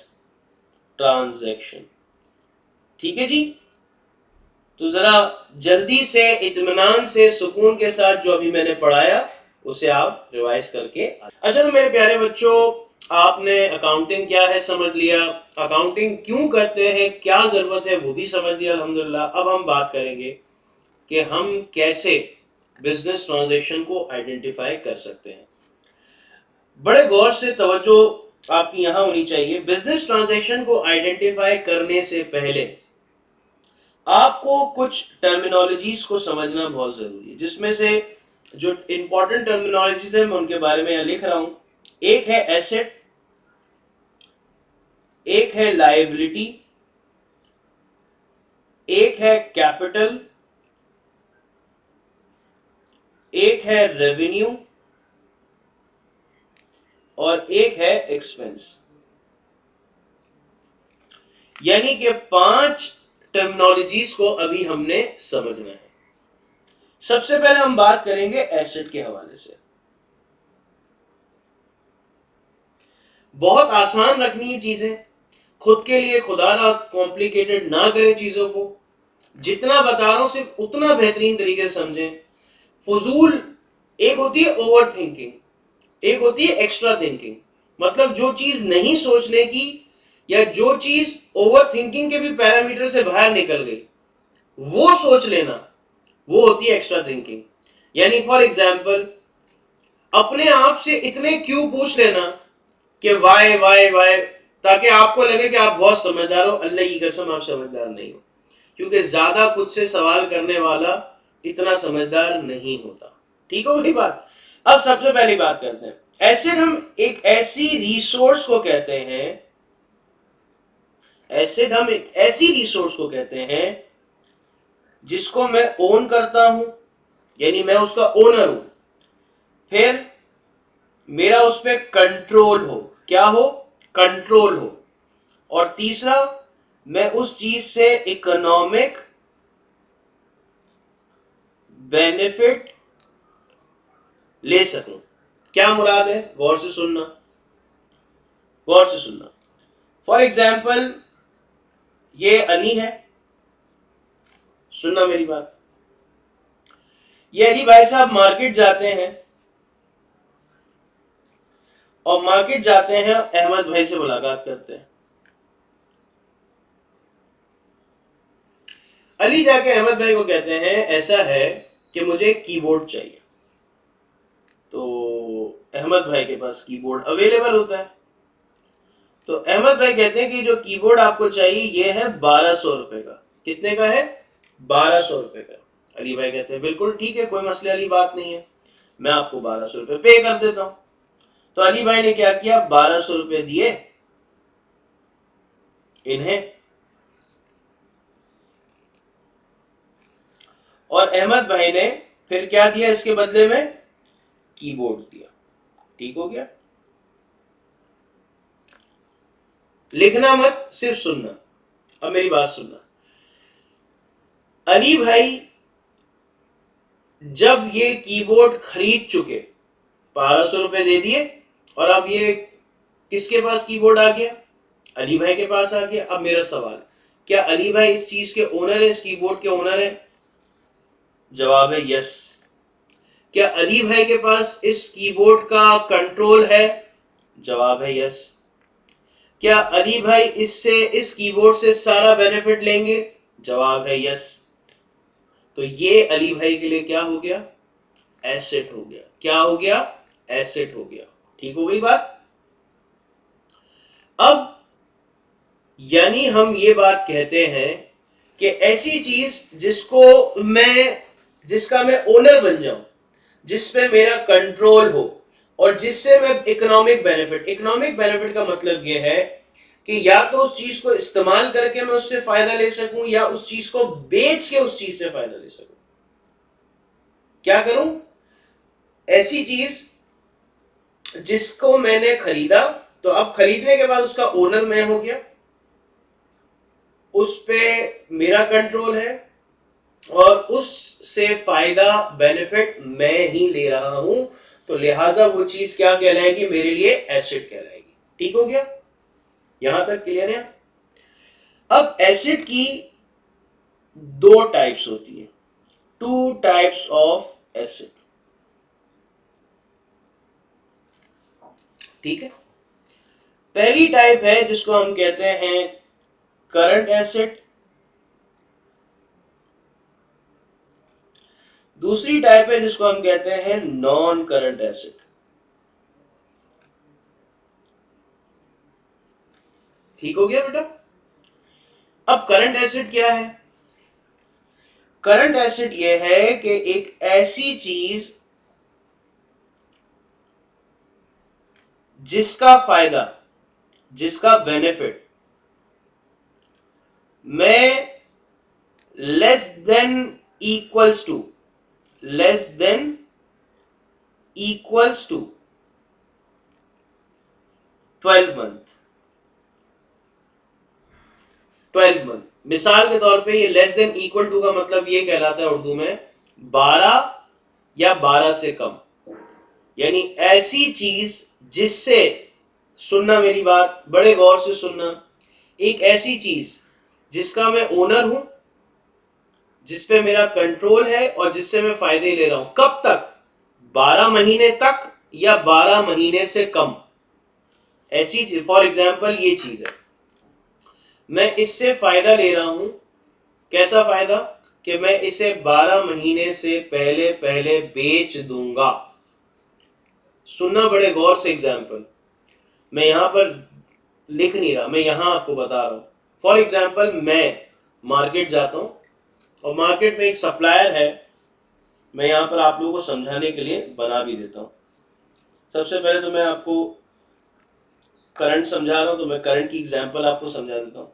transaction. ठीक है जी, तो जरा जल्दी से इत्मीनान से सुकून के साथ जो अभी मैंने पढ़ाया उसे आप रिवाइज करके। अच्छा, तो मेरे प्यारे बच्चों, आपने अकाउंटिंग क्या है समझ लिया, अकाउंटिंग क्यों करते हैं, क्या जरूरत है वो भी समझ लिया अल्हम्दुलिल्लाह। अब हम बात करेंगे कि हम कैसे बिजनेस ट्रांजैक्शन को आइडेंटिफाई कर सकते हैं। बड़े गौर से तवज्जो आपकी यहां होनी चाहिए। बिजनेस ट्रांजैक्शन को आइडेंटिफाई करने से पहले आपको कुछ टर्मिनोलॉजीज को समझना बहुत जरूरी है, जिसमें से जो इंपॉर्टेंट टर्मिनोलॉजीज है मैं उनके बारे में यहां लिख रहा हूं। एक है एसेट, एक है लायबिलिटी, एक है कैपिटल, एक है रेवेन्यू और एक है एक्सपेंस। यानी कि 5 टर्मिनोलॉजीज को अभी हमने समझना है। सबसे पहले हम बात करेंगे एसेट के हवाले से। बहुत आसान रखनी है चीजें, खुद के लिए खुदा ना कॉम्प्लिकेटेड ना करें चीजों को। जितना बता रहा हूं सिर्फ उतना बेहतरीन तरीके से समझें। फजूल, एक होती है ओवर थिंकिंग, एक होती है एक्स्ट्रा थिंकिंग। मतलब जो चीज नहीं सोचने की या जो चीज ओवर थिंकिंग के भी पैरामीटर से बाहर निकल गई वो सोच लेना, वो होती है एक्स्ट्रा थिंकिंग। यानी फॉर एग्जाम्पल, अपने आप से इतने क्यों पूछ लेना कि वाई वाई वाई, ताकि आपको लगे कि आप बहुत समझदार हो। अल्लाह की कसम आप समझदार नहीं हो, क्योंकि ज्यादा खुद से सवाल करने वाला इतना समझदार नहीं होता। ठीक हो गई बात। अब सबसे पहली बात करते हैं, एसेट हम एक ऐसी रिसोर्स को कहते हैं, एसेट हम एक ऐसी रिसोर्स को कहते हैं जिसको मैं ओन करता हूं, यानी मैं उसका ओनर हूं, फिर मेरा उस पर कंट्रोल हो। क्या हो? कंट्रोल हो। और तीसरा, मैं उस चीज से इकोनॉमिक बेनिफिट ले सकूं। क्या मुराद है? गौर से सुनना, गौर से सुनना। फॉर एग्जाम्पल, ये अली है, सुनना मेरी बात। ये अली भाई साहब मार्केट जाते हैं और मार्केट जाते हैं अहमद भाई से मुलाकात करते हैं। अली जाके अहमद भाई को कहते हैं ऐसा है कि मुझे कीबोर्ड चाहिए। तो अहमद भाई के पास कीबोर्ड अवेलेबल होता है। तो अहमद भाई कहते हैं कि जो कीबोर्ड आपको चाहिए ये है 1200 रुपए का। कितने का है? 1200 रुपए का। अली भाई कहते हैं बिल्कुल ठीक है, कोई मसले वाली बात नहीं है, मैं आपको 1200 रुपए पे कर देता हूं। तो अली भाई ने क्या किया, 1200 रुपए दिए इन्हें, और अहमद भाई ने फिर क्या दिया इसके बदले में? कीबोर्ड दिया। ठीक हो गया। लिखना मत, सिर्फ सुनना। अब मेरी बात सुनना। अली भाई जब ये कीबोर्ड खरीद चुके, 1200 रुपए दे दिए, और अब ये किसके पास कीबोर्ड आ गया? अली भाई के पास आ गया। अब मेरा सवाल, क्या अली भाई इस चीज के ओनर है, इस कीबोर्ड के ओनर है? जवाब है यस। क्या अली भाई के पास इस कीबोर्ड का कंट्रोल है? जवाब है यस। क्या अली भाई इससे, इस कीबोर्ड से सारा बेनिफिट लेंगे? जवाब है यस। तो ये अली भाई के लिए क्या हो गया? एसेट हो गया। क्या हो गया? एसेट हो गया। ठीक हो गई बात। अब यानी हम ये बात कहते हैं कि ऐसी चीज जिसका मैं ओनर बन जाऊं, जिस पे मेरा कंट्रोल हो, और जिससे मैं इकोनॉमिक बेनिफिट का मतलब यह है कि या तो उस चीज को इस्तेमाल करके मैं उससे फायदा ले सकूं, या उस चीज को बेच के उस चीज से फायदा ले सकूं। क्या करूं? ऐसी चीज जिसको मैंने खरीदा, तो अब खरीदने के बाद उसका ओनर मैं हो गया, उस पे मेरा कंट्रोल है, और उससे फायदा बेनिफिट मैं ही ले रहा हूं, तो लिहाजा वो चीज क्या कहलाएगी? मेरे लिए एसेट कहलाएगी। ठीक हो गया। यहां तक क्लियर है। अब एसेट की दो टाइप्स होती है, टू टाइप्स ऑफ एसेट। ठीक है। पहली टाइप है जिसको हम कहते हैं करंट एसेट। दूसरी टाइप है जिसको हम कहते हैं नॉन करंट एसेट। ठीक हो गया बेटा। अब करंट एसेट क्या है? करंट एसेट यह है कि एक ऐसी चीज जिसका फायदा, जिसका बेनिफिट मैं less than equals to 12 month 12 month. मिसाल के तौर पे ये लेस देन इक्वल टू का मतलब ये कहलाता है उर्दू में 12 या 12 से कम। यानी ऐसी चीज जिससे, सुनना मेरी बात, बड़े गौर से सुनना, एक ऐसी चीज जिसका मैं ओनर हूं, जिस पे मेरा कंट्रोल है, और जिससे मैं फायदे ले रहा हूं। कब तक? 12 महीने तक या 12 महीने से कम। ऐसी चीज, फॉर एग्जाम्पल ये चीज है, मैं इससे फायदा ले रहा हूं। कैसा फायदा? कि मैं इसे 12 महीने से पहले पहले बेच दूंगा। सुनना बड़े गौर से एग्जाम्पल, मैं यहां पर लिख नहीं रहा, मैं यहां आपको बता रहा हूं। फॉर एग्जाम्पल मैं मार्केट जाता हूं, और मार्केट में एक सप्लायर है, मैं यहां पर आप लोगों को समझाने के लिए बना भी देता हूं। सबसे पहले तो मैं आपको करंट समझा रहा हूं, तो मैं करंट की एग्जाम्पल आपको समझा देता हूं।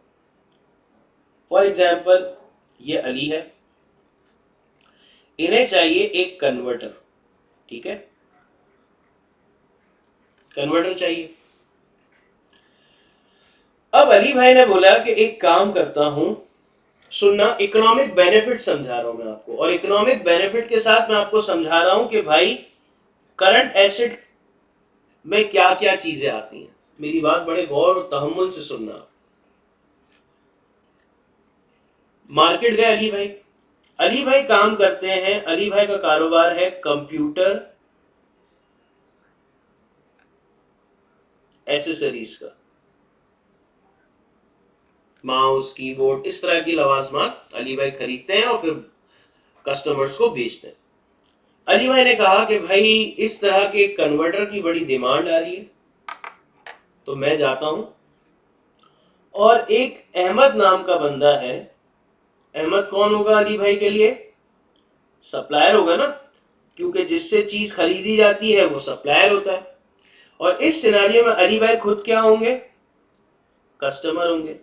फॉर एग्जाम्पल ये अली है, इन्हें चाहिए एक कन्वर्टर। ठीक है, कन्वर्टर चाहिए। अब अली भाई ने बोला कि एक काम करता हूं, सुनना, इकोनॉमिक बेनिफिट समझा रहा हूं मैं आपको, और इकोनॉमिक बेनिफिट के साथ मैं आपको समझा रहा हूं कि भाई करंट एसेट में क्या क्या चीजें आती हैं। मेरी बात बड़े गौर और तहम्मुल से सुनना। मार्केट गए अली भाई, अली भाई काम करते हैं, अली भाई का कारोबार है कंप्यूटर एसेसरीज का, माउस, कीबोर्ड, इस तरह की लवाजमात अली भाई खरीदते हैं और फिर कस्टमर्स को बेचते हैं। अली भाई ने कहा कि भाई इस तरह के कन्वर्टर की बड़ी डिमांड आ रही है, तो मैं जाता हूं, और एक अहमद नाम का बंदा है। अहमद कौन होगा अली भाई के लिए? सप्लायर होगा ना, क्योंकि जिससे चीज खरीदी जाती है वो सप्लायर होता है। और इस सिनारियो में अली भाई खुद क्या होंगे? कस्टमर होंगे।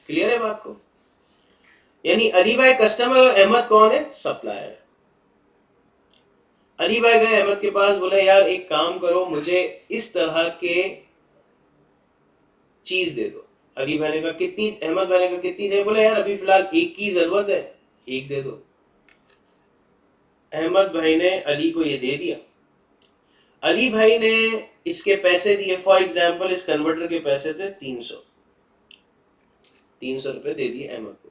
क्लियर है बात को? यानी अली भाई कस्टमर और अहमद कौन है? सप्लायर है। अली भाई गए अहमद के पास, बोले यार एक काम करो, मुझे इस तरह के चीज दे दो। अली भाई ने कहा कितनी? अहमद भाई ने कहा कितनी चाहिए? बोले यार अभी फिलहाल एक की जरूरत है, एक दे दो। अहमद भाई ने अली को ये दे दिया। अली भाई ने इसके पैसे दिए, फॉर एग्जाम्पल इस कन्वर्टर के पैसे थे 300 रुपए दे दिए अहमद को।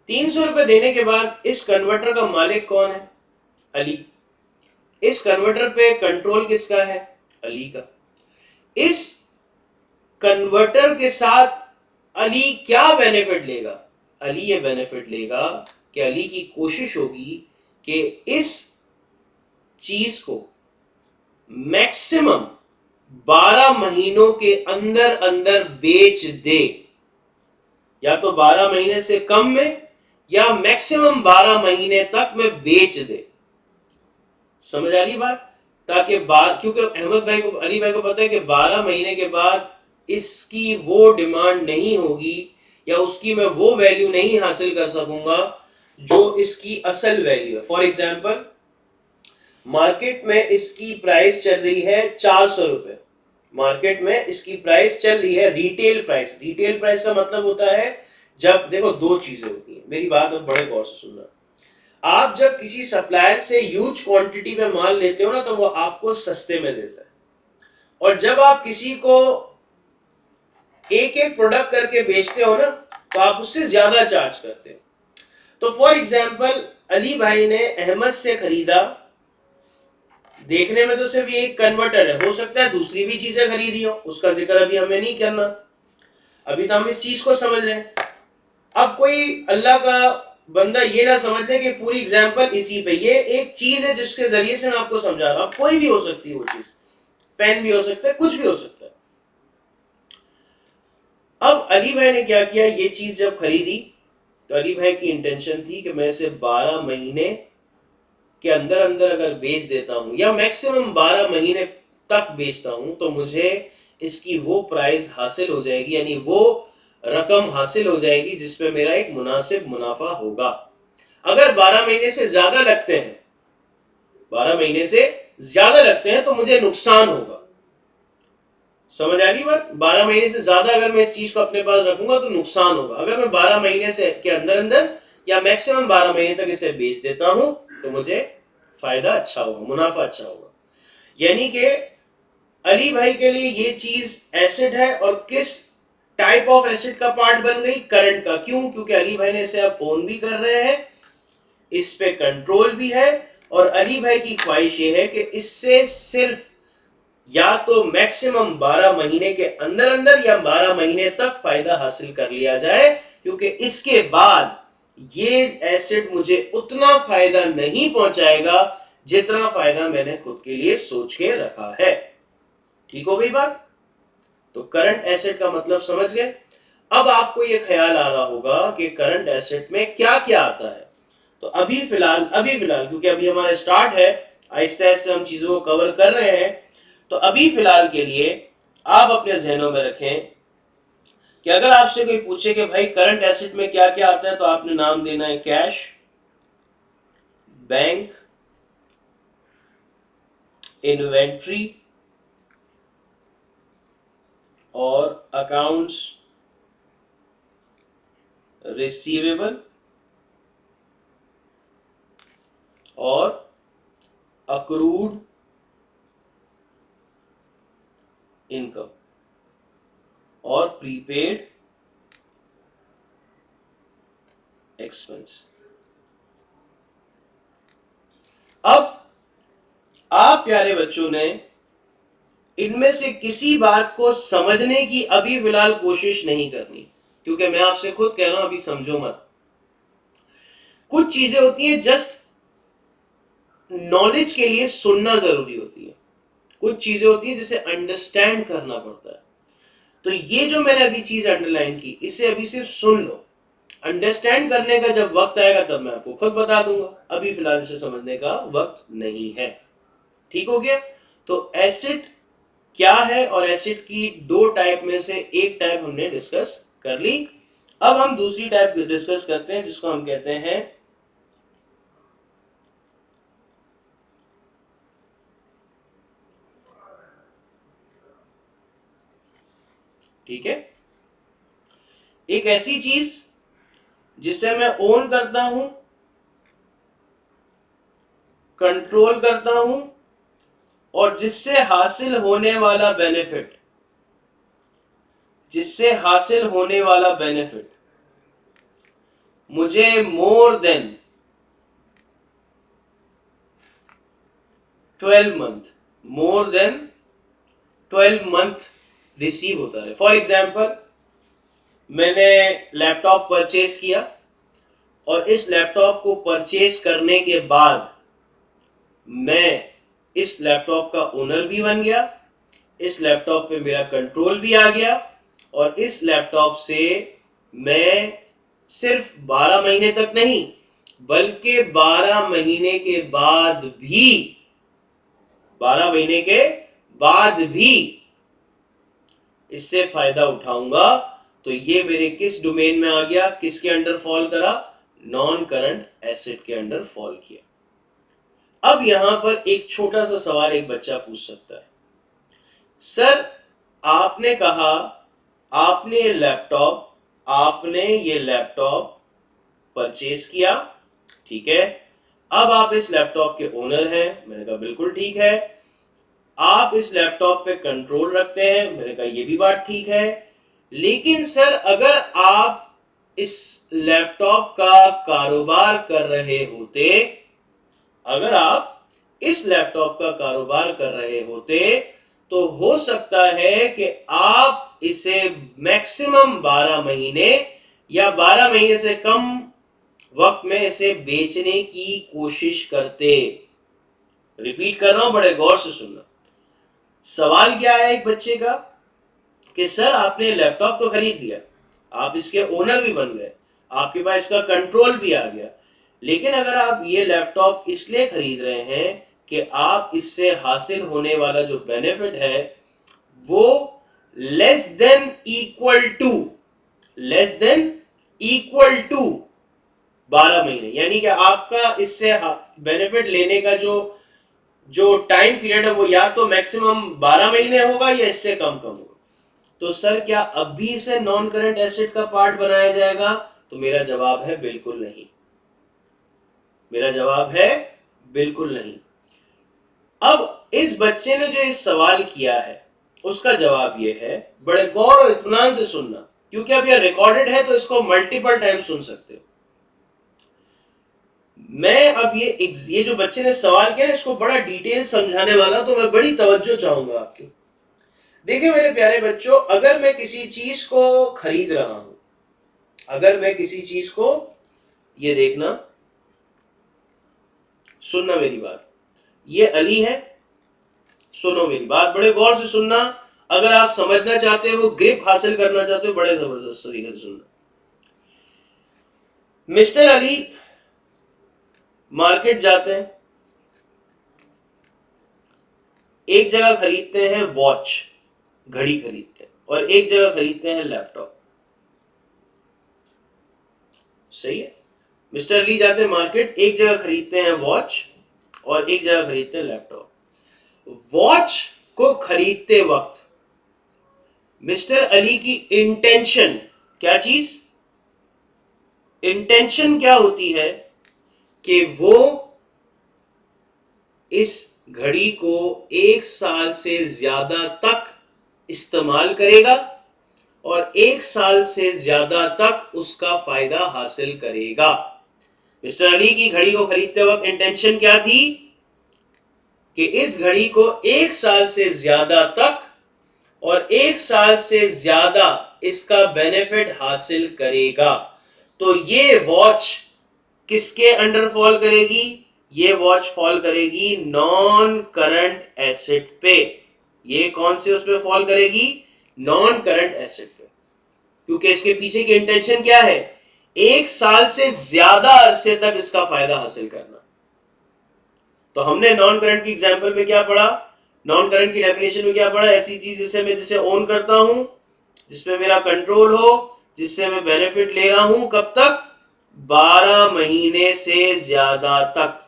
300 रुपए देने के बाद इस कन्वर्टर का मालिक कौन है? अली। इस कन्वर्टर पे कंट्रोल किसका है? अली का। इस कन्वर्टर के साथ अली क्या बेनिफिट लेगा? अली ये बेनिफिट लेगा कि अली की कोशिश होगी कि इस चीज को मैक्सिमम 12 महीनों के अंदर अंदर बेच दे, या तो 12 महीने से कम में या मैक्सिमम 12 महीने तक में बेच दे। समझ आ रही बात? ताकि क्योंकि अहमद भाई को, अली भाई को पता है कि 12 महीने के बाद इसकी वो डिमांड नहीं होगी या उसकी मैं वो वैल्यू नहीं हासिल कर सकूंगा जो इसकी असल वैल्यू है। फॉर एग्जाम्पल मार्केट में इसकी प्राइस चल रही है 400 रुपए। मार्केट में इसकी प्राइस चल रही है रिटेल प्राइस। रिटेल प्राइस का मतलब होता है, जब देखो दो चीजें होती हैं, मेरी बात अब बड़े गौर से सुनना। आप जब किसी सप्लायर से ह्यूज क्वांटिटी में माल लेते हो ना, तो वो आपको सस्ते में देता है, और जब आप किसी को एक एक प्रोडक्ट करके बेचते हो ना, तो आप उससे ज्यादा चार्ज करते हो। तो फॉर एग्जाम्पल अली भाई ने अहमद से खरीदा, देखने में तो सिर्फ ये एक कन्वर्टर है, हो सकता है दूसरी भी चीजें खरीदी हो, उसका जिक्र अभी हमें नहीं करना, अभी तो हम इस चीज को समझ रहे हैं। अब कोई अल्लाह का बंदा ये ना समझ ले कि पूरी एग्जाम्पल इसी पे, ये एक चीज है जिसके जरिए से मैं आपको समझा रहा हूं। कोई भी हो सकती है वो चीज, पेन भी हो सकता है, कुछ भी हो सकता है। अब अली भाई ने क्या किया, ये चीज जब खरीदी तो अली भाई की इंटेंशन थी कि मैं इसे 12 महीने के अंदर अंदर अगर बेच देता हूं या मैक्सिमम 12 महीने तक बेचता हूं तो मुझे इसकी वो प्राइस हासिल हो जाएगी, यानी वो रकम हासिल हो जाएगी जिसपे मेरा एक मुनासिब मुनाफा होगा। अगर 12 महीने से ज्यादा लगते हैं, 12 महीने से ज्यादा लगते हैं तो मुझे नुकसान होगा। समझ आ रही बात? 12 महीने से ज्यादा अगर मैं इस चीज को अपने पास रखूंगा तो नुकसान होगा। अगर मैं 12 महीने से के अंदर अंदर या मैक्सिमम 12 महीने तक इसे बेच देता हूं तो मुझे फायदा अच्छा होगा, मुनाफा अच्छा होगा। यानी कि अली भाई के लिए ये चीज एसेट है, और किस टाइप ऑफ एसेट का पार्ट बन गई? करंट का। क्यों? क्योंकि अली भाई ने इसे अब ओन भी कर रहे हैं, इस पे कंट्रोल भी है, और अली भाई की ख्वाहिश ये है कि इससे सिर्फ या तो मैक्सिमम 12 महीने के अंदर अंदर या 12 महीने तक फायदा हासिल कर लिया जाए, क्योंकि इसके बाद ये एसेट मुझे उतना फायदा नहीं पहुंचाएगा जितना फायदा मैंने खुद के लिए सोच के रखा है। ठीक हो गई बात? तो करंट एसेट का मतलब समझ गए। अब आपको यह ख्याल आ रहा होगा कि करंट एसेट में क्या क्या आता है। तो अभी फिलहाल क्योंकि अभी हमारा स्टार्ट है, आहिस्ते आहिस्ते हम चीजों को कवर कर रहे हैं, तो अभी फिलहाल के लिए आप अपने जहनों में रखें कि अगर आपसे कोई पूछे कि भाई करंट एसेट में क्या क्या आता है, तो आपने नाम देना है कैश, बैंक, इन्वेंट्री और अकाउंट्स रिसीवेबल और अक्रूड इनकम और प्रीपेड एक्सपेंस। अब आप प्यारे बच्चों ने इनमें से किसी बात को समझने की अभी फिलहाल कोशिश नहीं करनी, क्योंकि मैं आपसे खुद कह रहा हूं अभी समझो मत। कुछ चीजें होती हैं जस्ट नॉलेज के लिए सुनना जरूरी होती है, कुछ चीजें होती हैं जिसे अंडरस्टैंड करना पड़ता है। तो ये जो मैंने अभी चीज अंडरलाइन की, इसे अभी सिर्फ सुन लो, अंडरस्टैंड करने का जब वक्त आएगा तब मैं आपको खुद बता दूंगा, अभी फिलहाल इसे समझने का वक्त नहीं है। ठीक हो गया? तो एसेट क्या है, और एसेट की दो टाइप में से एक टाइप हमने डिस्कस कर ली। अब हम दूसरी टाइप डिस्कस करते हैं जिसको हम कहते हैं ठीक है, एक ऐसी चीज जिसे मैं ओन करता हूं, कंट्रोल करता हूं, और जिससे हासिल होने वाला बेनिफिट, मुझे मोर देन 12 मंथ रिसीव होता है। फॉर एग्जाम्पल, मैंने लैपटॉप परचेज किया और इस लैपटॉप को परचेज करने के बाद मैं इस लैपटॉप का ओनर भी बन गया, इस लैपटॉप पे मेरा कंट्रोल भी आ गया, और इस लैपटॉप से मैं सिर्फ 12 महीने तक नहीं बल्कि 12 महीने के बाद भी 12 महीने के बाद भी इससे फायदा उठाऊंगा। तो ये मेरे किस डोमेन में आ गया, किसके अंडर फॉल करा, नॉन करंट एसेट के अंडर फॉल किया। अब यहां पर एक छोटा सा सवाल एक बच्चा पूछ सकता है, सर आपने कहा आपने ये लैपटॉप परचेज किया, ठीक है, अब आप इस लैपटॉप के ओनर हैं। मैंने कहा बिल्कुल ठीक है। आप इस लैपटॉप पे कंट्रोल रखते हैं, मैंने कहा ये भी बात ठीक है। लेकिन सर अगर आप इस लैपटॉप का कारोबार कर रहे होते, अगर आप इस लैपटॉप का कारोबार कर रहे होते तो हो सकता है कि आप इसे मैक्सिमम 12 महीने या 12 महीने से कम वक्त में इसे बेचने की कोशिश करते। रिपीट कर रहा हूं, बड़े गौर से सुनना। सवाल क्या है एक बच्चे का कि सर आपने लैपटॉप तो खरीद लिया, आप इसके ओनर भी बन गए, आपके पास इसका कंट्रोल भी आ गया, लेकिन अगर आप ये लैपटॉप इसलिए खरीद रहे हैं कि आप इससे हासिल होने वाला जो बेनिफिट है वो लेस देन इक्वल टू 12 महीने, यानी कि आपका इससे बेनिफिट लेने का जो टाइम पीरियड है वो या तो मैक्सिमम 12 महीने होगा या इससे कम होगा, तो सर क्या अब भी इसे नॉन करंट एसेट का पार्ट बनाया जाएगा? तो मेरा जवाब है बिल्कुल नहीं। मेरा जवाब है बिल्कुल नहीं। अब इस बच्चे ने जो इस सवाल किया है उसका जवाब ये है, बड़े गौर और इत्मीनान से सुनना, क्योंकि अब यह रिकॉर्डेड है तो इसको मल्टीपल टाइम सुन सकते हो। मैं अब ये जो बच्चे ने सवाल किया इसको बड़ा डिटेल समझाने वाला, तो मैं बड़ी तवज्जो चाहूंगा आपकी। देखिए मेरे प्यारे बच्चों, अगर मैं किसी चीज को खरीद रहा हूं, अगर मैं किसी चीज को, ये देखना, सुनना मेरी बात, ये अली है, सुनो मेरी बात, बड़े गौर से सुनना। अगर आप समझना चाहते हो, ग्रिप हासिल करना चाहते हो, बड़े जबरदस्त तरीके से सुनना। मिस्टर अली मार्केट जाते हैं, एक जगह खरीदते हैं वॉच, घड़ी खरीदते हैं, और एक जगह खरीदते हैं लैपटॉप। सही है, मिस्टर अली जाते हैं मार्केट, एक जगह खरीदते हैं वॉच और एक जगह खरीदते हैं लैपटॉप। वॉच को खरीदते वक्त मिस्टर अली की इंटेंशन, क्या चीज, इंटेंशन क्या होती है कि वो इस घड़ी को 1 साल से ज्यादा तक इस्तेमाल करेगा और 1 साल से ज्यादा तक उसका फायदा हासिल करेगा। मिस्टर अली की घड़ी को खरीदते वक्त इंटेंशन क्या थी कि इस घड़ी को 1 साल से ज्यादा तक और 1 साल से ज्यादा इसका बेनिफिट हासिल करेगा। तो ये वॉच किसके अंडर फॉल करेगी? ये वॉच फॉल करेगी नॉन करंट एसेट पे। ये कौन से उस पे फॉल करेगी? नॉन करंट एसेट पे, क्योंकि इसके पीछे की इंटेंशन क्या है? 1 साल से ज्यादा अरसे तक इसका फायदा हासिल करना। तो हमने नॉन करंट की एग्जांपल में क्या पढ़ा, नॉन करंट की डेफिनेशन में क्या पढ़ा? ऐसी चीज जिसे मैं ओन करता हूं, जिसमें मेरा कंट्रोल हो, जिससे मैं बेनिफिट ले रहा हूं कब तक? 12 महीने से ज्यादा तक।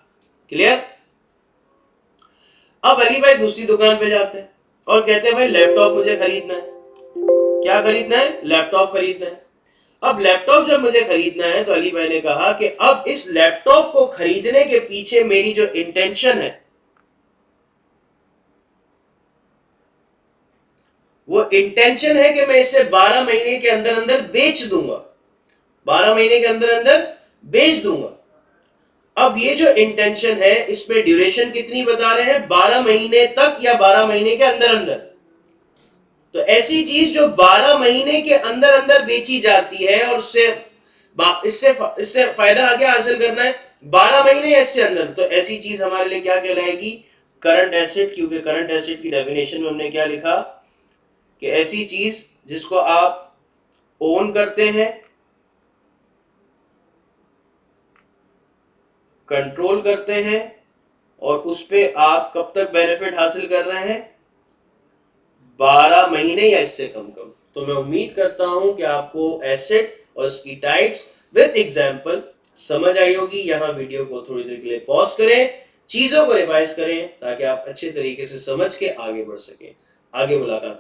क्लियर? अब अली भाई दूसरी दुकान पे जाते हैं और कहते हैं भाई लैपटॉप मुझे खरीदना है। क्या खरीदना है? लैपटॉप खरीदना है। अब लैपटॉप जब मुझे खरीदना है तो अली भाई ने कहा कि अब इस लैपटॉप को खरीदने के पीछे मेरी जो इंटेंशन है वो इंटेंशन है कि मैं इसे 12 महीने के अंदर अंदर बेच दूंगा। 12 महीने के अंदर अंदर बेच दूंगा। अब ये जो इंटेंशन है इसमें ड्यूरेशन कितनी बता रहे हैं? 12 महीने तक या 12 महीने के अंदर अंदर। तो ऐसी चीज जो 12 महीने के अंदर अंदर बेची जाती है और उससे इससे इससे फायदा आगे हासिल करना है 12 महीने या इससे अंदर, तो ऐसी चीज हमारे लिए क्या कहलाएगी? Current asset. क्योंकि करंट एसेट की डेफिनेशन में हमने क्या लिखा कि ऐसी चीज जिसको आप ओन करते हैं, कंट्रोल करते हैं और उस पे आप कब तक बेनिफिट हासिल कर रहे हैं? 12 महीने या इससे कम कम। तो मैं उम्मीद करता हूं कि आपको एसेट और इसकी टाइप्स विद एग्जांपल समझ आई होगी। यहां वीडियो को थोड़ी देर के लिए पॉज करें, चीजों को रिवाइज करें ताकि आप अच्छे तरीके से समझ के आगे बढ़ सकें। आगे मुलाकात